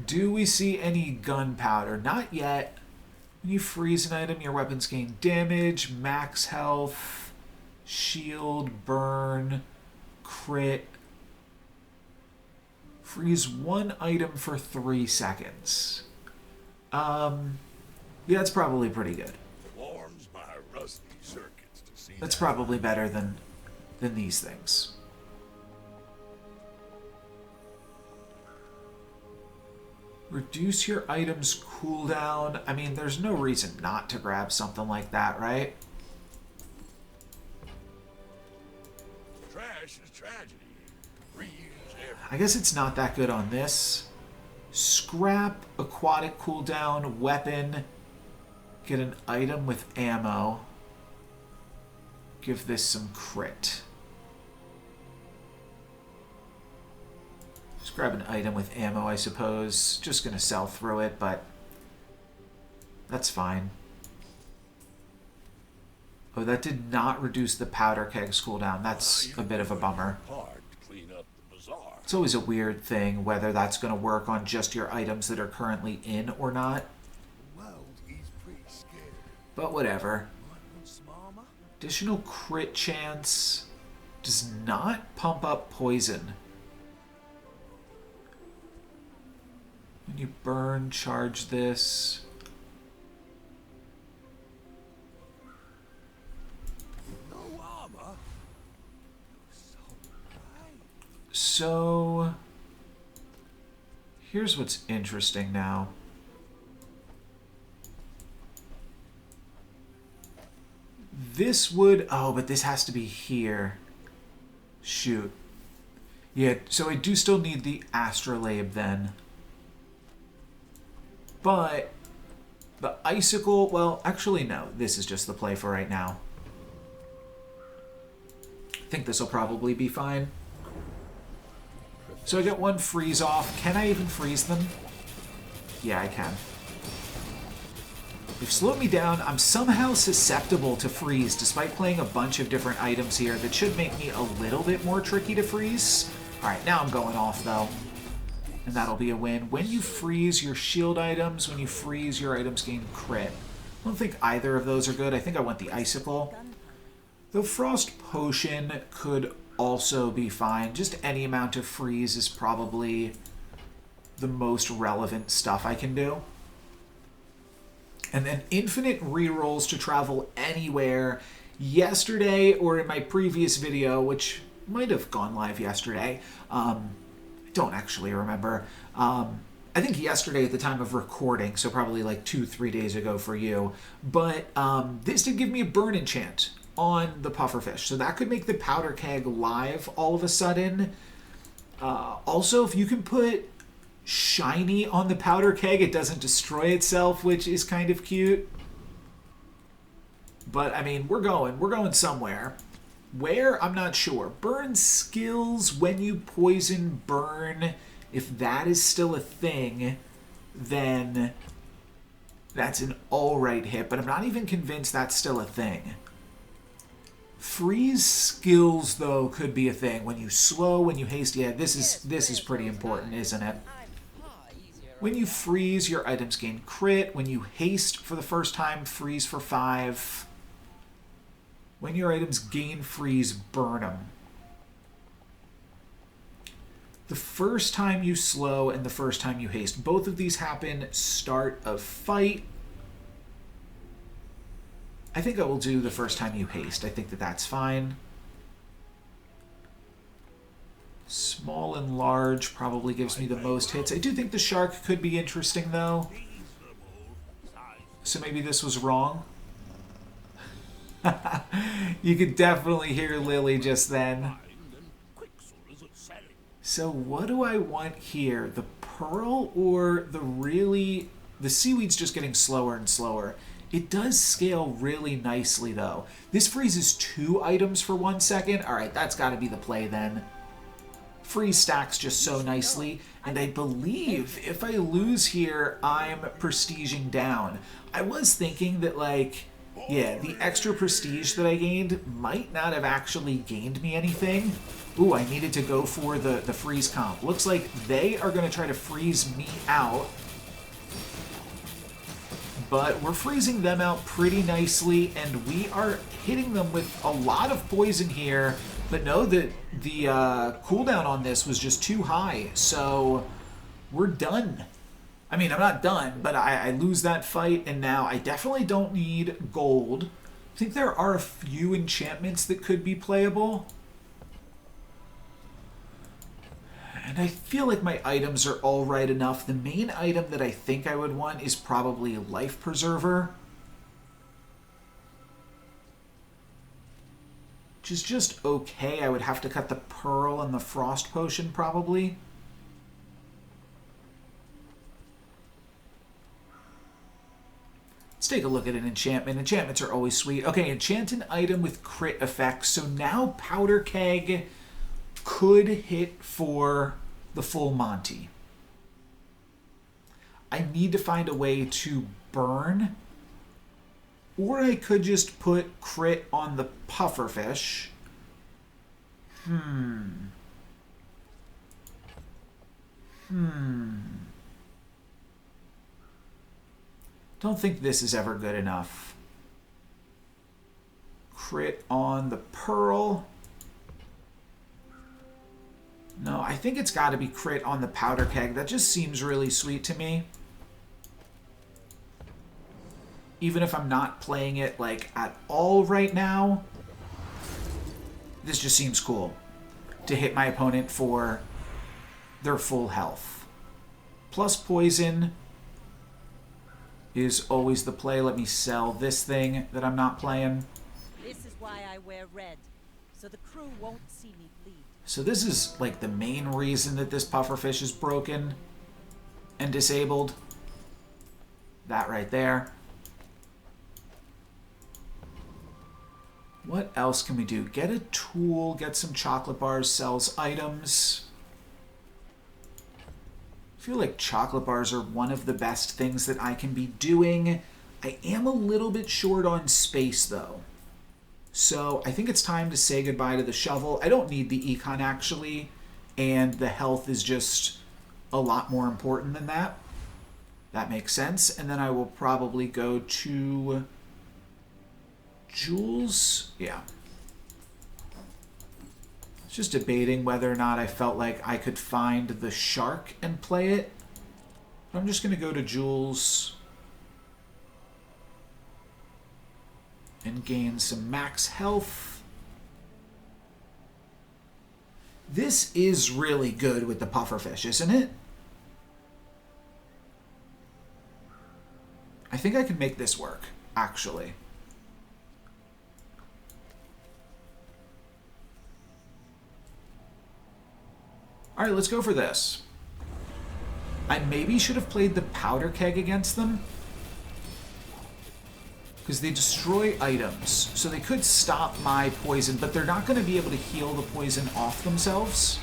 Do we see any gunpowder? Not yet. When you freeze an item, your weapons gain damage, max health, shield, burn, crit. Freeze 1 item for 3 seconds. Yeah, that's probably pretty good. Warms my rusty circuits to see That's probably better than these things. Reduce your item's cooldown. I mean, there's no reason not to grab something like that, right? Trash is tragedy. Reuse everything. I guess it's not that good on this. Scrap, aquatic cooldown, weapon. Get an item with ammo. Give this some crit. Just grab an item with ammo, I suppose. Just gonna sell through it, but that's fine. Oh, that did not reduce the powder keg's cooldown. That's a bit of a bummer. Hard to clean up the bazaar. It's always a weird thing whether that's going to work on just your items that are currently in or not. But whatever. Additional crit chance does not pump up poison. When you burn, charge this. So here's what's interesting now. This would... Oh, but this has to be here. Shoot. Yeah, so I do still need the astrolabe then. But the icicle... Well, actually, no. This is just the play for right now. I think this will probably be fine. So I get one freeze off. Can I even freeze them? Yeah, I can. They've slowed me down. I'm somehow susceptible to freeze, despite playing a bunch of different items here that should make me a little bit more tricky to freeze. Alright, now I'm going off, though. And that'll be a win. When you freeze your shield items, when you freeze your items gain crit. I don't think either of those are good. I think I want the icicle. The frost potion could also be fine. Just any amount of freeze is probably the most relevant stuff I can do. And then infinite rerolls to travel anywhere. Yesterday, or in my previous video, which might have gone live yesterday, I don't actually remember. I think yesterday at the time of recording, so probably like 2-3 days ago for you. But this did give me a burn enchant on the Pufferfish, so that could make the powder keg live all of a sudden. Also, if you can put shiny on the powder keg, it doesn't destroy itself, which is kind of cute. But I mean, we're going somewhere. Where? I'm not sure. Burn skills when you poison burn. If that is still a thing, then that's an alright hit, but I'm not even convinced that's still a thing. Freeze skills, though, could be a thing. When you slow, when you haste, yeah, this is pretty important, isn't it? When you freeze, your items gain crit. When you haste for the first time, freeze for 5. When your items gain freeze, burn them. The first time you slow and the first time you haste. Both of these happen start of fight. I think I will do the first time you haste. I think that that's fine. Small and large probably gives me the most hits. I do think the shark could be interesting, though. So maybe this was wrong. You could definitely hear Lily just then. So what do I want here? The pearl or the seaweed's just getting slower and slower. It does scale really nicely, though. This freezes 2 items for 1 second. All right, that's got to be the play then. Freeze stacks just so nicely. And I believe if I lose here, I'm prestiging down. I was thinking that, like, yeah, the extra prestige that I gained might not have actually gained me anything. Ooh, I needed to go for the freeze comp. Looks like they are going to try to freeze me out. But we're freezing them out pretty nicely, and we are hitting them with a lot of poison here. But know that the cooldown on this was just too high, so we're done. I mean, I'm not done, but I lose that fight, and now I definitely don't need gold. I think there are a few enchantments that could be playable. And I feel like my items are all right enough. The main item that I think I would want is probably Life Preserver. Which is just okay. I would have to cut the Pearl and the Frost Potion, probably. Let's take a look at an enchantment. Enchantments are always sweet. Okay, enchant an item with crit effects. So now Powder Keg could hit for the full Monty. I need to find a way to burn, or I could just put crit on the Pufferfish. Don't think this is ever good enough. Crit on the Pearl. No, I think it's got to be crit on the Powder Keg. That just seems really sweet to me. Even if I'm not playing it, like, at all right now, this just seems cool. To hit my opponent for their full health. Plus poison is always the play. Let me sell this thing that I'm not playing. This is why I wear red, so the crew won't see me bleed. So this is like the main reason that this pufferfish is broken and disabled. That right there. What else can we do? Get a tool, get some chocolate bars, sells items. I feel like chocolate bars are one of the best things that I can be doing. I am a little bit short on space though. So I think it's time to say goodbye to the shovel. I don't need the econ actually, and the health is just a lot more important than that. That makes sense. And then I will probably go to Jules. Yeah. I was just debating whether or not I felt like I could find the shark and play it. I'm just going to go to Jules and gain some max health. This is really good with the pufferfish, isn't it? I think I can make this work, actually. All right, let's go for this. I maybe should have played the powder keg against them, because they destroy items, so they could stop my poison, but they're not going to be able to heal the poison off themselves.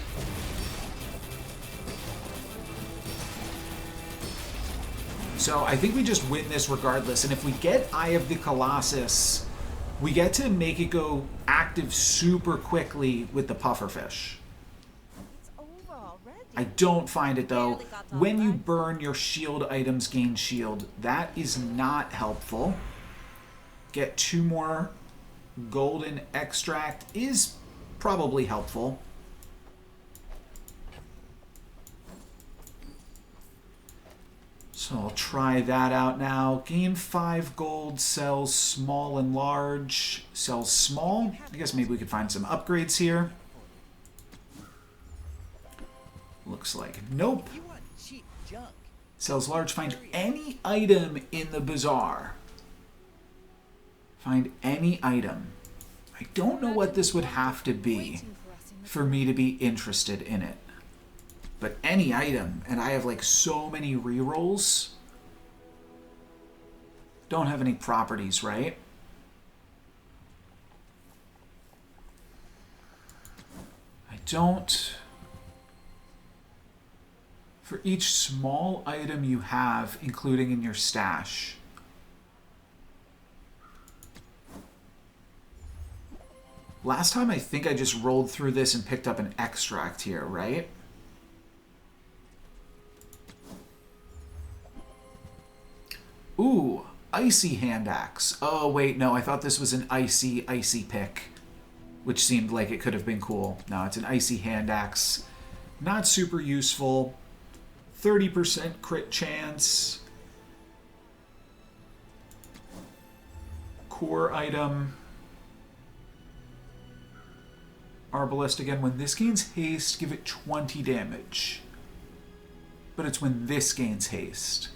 So I think we just win this regardless, and if we get Eye of the Colossus, we get to make it go active super quickly with the pufferfish. It's over already. I don't find it though. When you burn your shield items gain shield. That is not helpful. Get 2 more golden extract is probably helpful. So I'll try that out now. Gain 5 gold, sells small and large. Sells small. I guess maybe we could find some upgrades here. Looks like nope. You want cheap junk. Sells large. Find any item in the bazaar. Find any item. I don't know what this would have to be for me to be interested in it. But any item, and I have like so many rerolls. Don't have any properties, right? I don't. For each small item you have, including in your stash. Last time I think I just rolled through this and picked up an extract here, right? Ooh, icy hand axe. Oh, wait, no, I thought this was an icy pick, which seemed like it could have been cool. No, it's an icy hand axe. Not super useful. 30% crit chance. Core item. Arbalest again. When this gains haste, give it 20 damage. But it's when this gains haste.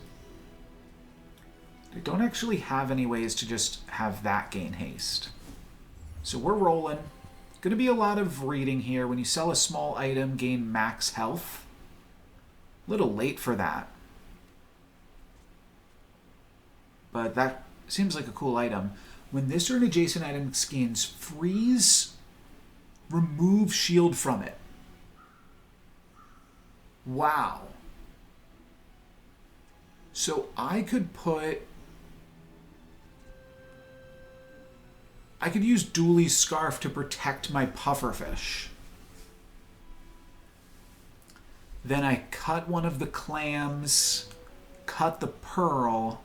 I don't actually have any ways to just have that gain haste. So we're rolling. Gonna be a lot of reading here. When you sell a small item, gain max health. A little late for that. But that seems like a cool item. When this or an adjacent item gains freeze, remove shield from it. Wow. So I could use Dooley's Scarf to protect my pufferfish. Then I cut one of the clams, cut the pearl,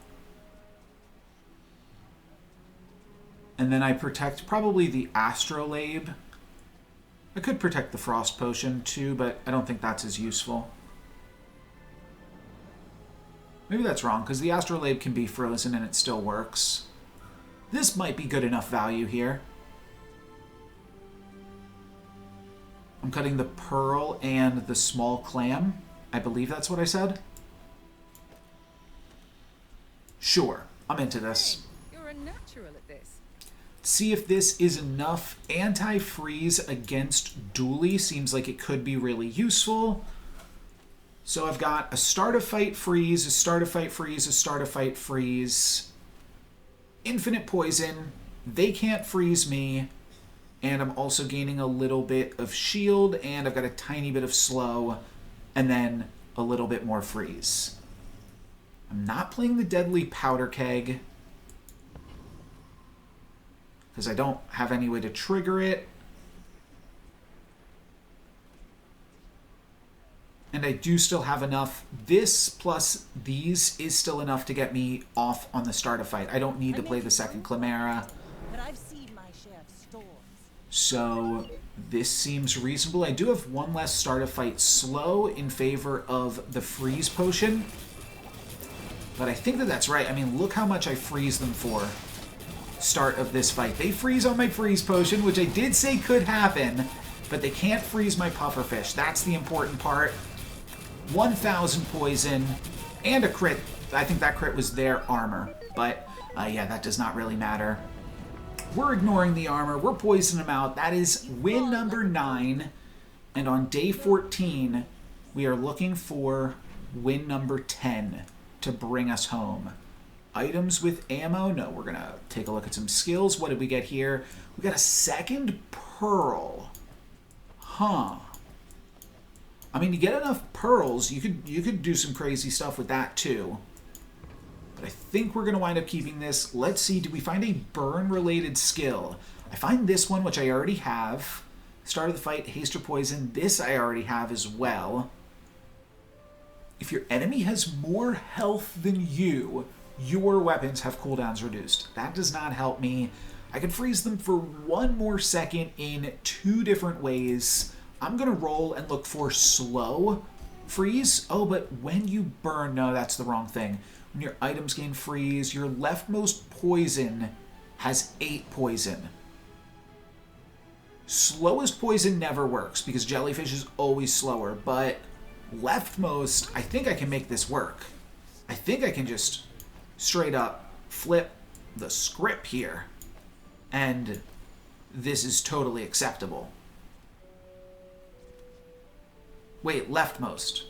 and then I protect probably the astrolabe. I could protect the frost potion too, but I don't think that's as useful. Maybe that's wrong, because the astrolabe can be frozen and it still works. This might be good enough value here. I'm I'm cutting the pearl and the small clam. I believe that's what I said. Sure, I'm into this. You're a natural at this. See if this is enough. Anti-freeze against Dooley seems like it could be really useful. So I've got a start a fight freeze, a start a fight freeze, a start a fight freeze. Infinite poison. They can't freeze me. And I'm also gaining a little bit of shield, and I've got a tiny bit of slow, and then a little bit more freeze. I'm not playing the deadly powder keg because I don't have any way to trigger it. And I do still have enough. This plus these is still enough to get me off on the start of fight. I don't need to play the second Chimera. But I've seen my share of storms. So this seems reasonable. I do have one less start of fight slow in favor of the freeze potion. But I think that that's right. I mean, look how much I freeze them for start of this fight. They freeze on my freeze potion, which I did say could happen, but they can't freeze my pufferfish. That's the important part. 1,000 poison and a crit. I think that crit was their armor, but yeah, that does not really matter. We're ignoring the armor. We're poisoning them out. That is win number 9. And on day 14, we are looking for win number 10 to bring us home. Items with ammo? No, we're going to take a look at some skills. What did we get here? We got a second pearl. Huh. I mean, you get enough pearls, you could do some crazy stuff with that too. But I think we're going to wind up keeping this. Let's see, do we find a burn-related skill? I find this one, which I already have. Start of the fight, haste or poison. This I already have as well. If your enemy has more health than you, your weapons have cooldowns reduced. That does not help me. I can freeze them for 1 more second in 2 different ways. I'm going to roll and look for slow freeze. Oh, but when you burn, no, that's the wrong thing. When your items gain freeze, your leftmost poison has 8 poison. Slowest poison never works because jellyfish is always slower, but leftmost, I think I can make this work. I think I can just straight up flip the script here, and this is totally acceptable. Wait, leftmost.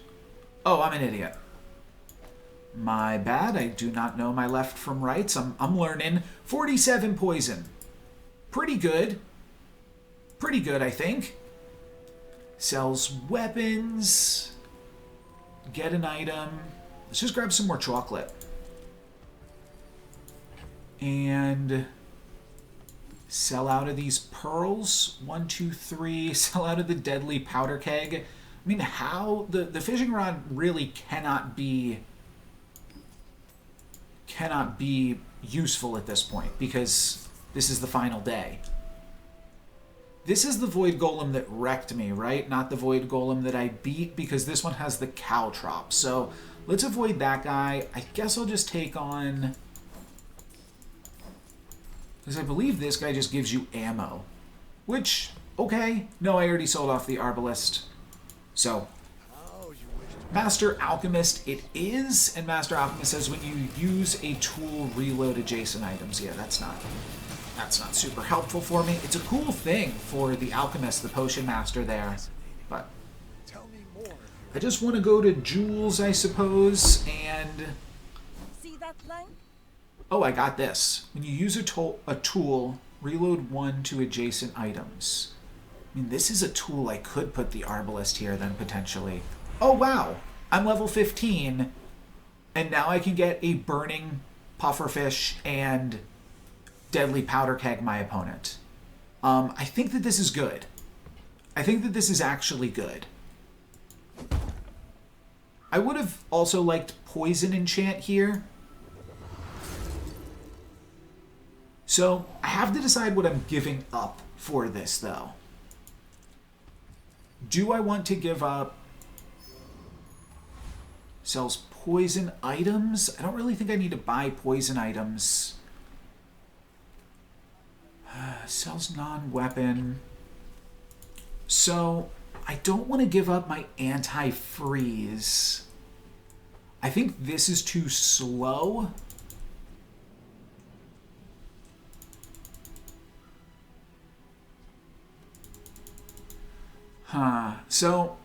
Oh, I'm an idiot. My bad, I do not know my left from rights. I'm learning. 47 poison. Pretty good. Pretty good, I think. Sells weapons. Get an item. Let's just grab some more chocolate. And sell out of these pearls. 1, 2, 3. Sell out of the deadly powder keg. I mean, how the fishing rod really cannot be useful at this point because this is the final day. This is the void golem that wrecked me, right? Not the void golem that I beat, because this one has the caltrop. So let's avoid that guy. I guess I'll just take on, because I believe this guy just gives you ammo, which, okay. No, I already sold off the arbalist. So, Master Alchemist it is, and Master Alchemist says when you use a tool, reload adjacent items. Yeah, that's not super helpful for me. It's a cool thing for the Alchemist, the Potion Master there, but I just want to go to Jules, I suppose, and... See that plank? Oh, I got this. When you use a tool, reload 1 to adjacent items. I mean, this is a tool I could put the Arbalist here then, potentially. Oh, wow. I'm level 15, and now I can get a burning pufferfish and deadly powder keg my opponent. I think that this is good. I think that this is actually good. I would have also liked poison enchant here. So, I have to decide what I'm giving up for this, though. Do I want to give up... Sells poison items? I don't really think I need to buy poison items. Sells non-weapon. So, I don't want to give up my anti-freeze. I think this is too slow. So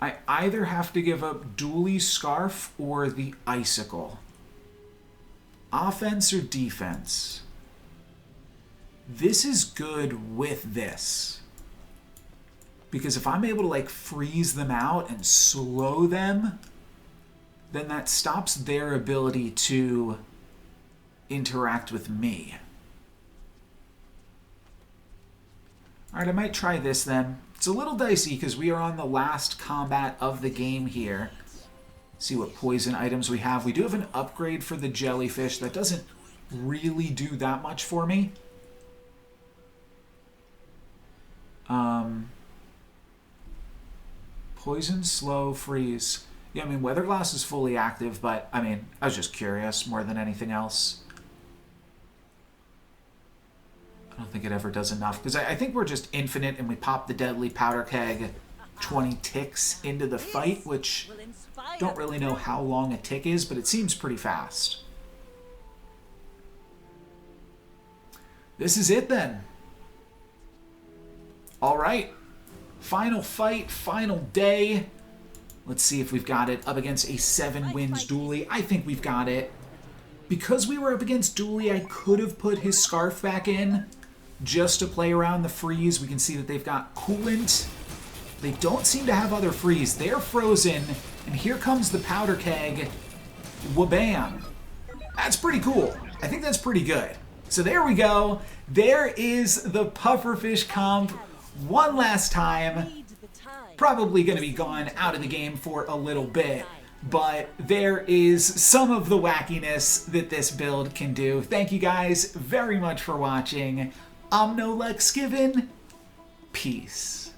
I either have to give up Dually Scarf or the Icicle. Offense or defense? This is good with this. Because if I'm able to like freeze them out and slow them, then that stops their ability to interact with me. Alright, I might try this then. It's a little dicey because we are on the last combat of the game here. See what poison items we have. We do have an upgrade for the jellyfish. That doesn't really do that much for me. Poison, slow, freeze. Yeah, I mean, Weather Glass is fully active, but, I mean, I was just curious more than anything else. I don't think it ever does enough, because I think we're just infinite and we pop the deadly powder keg 20 ticks into the fight, which don't really know how long a tick is, but it seems pretty fast. This is it then. All right. Final fight, final day. Let's see if we've got it up against a 7 wins Dually. I think we've got it. Because we were up against Dually, I could have put his scarf back in just to play around the freeze. We can see that they've got coolant. They don't seem to have other freeze. They're frozen, and here comes the powder keg. Wabam. That's pretty cool. I think that's pretty good. So there we go. There is the Pufferfish comp one last time. Probably going to be gone out of the game for a little bit, but there is some of the wackiness that this build can do. Thank you guys very much for watching. I'm NoLucksGiven. Peace.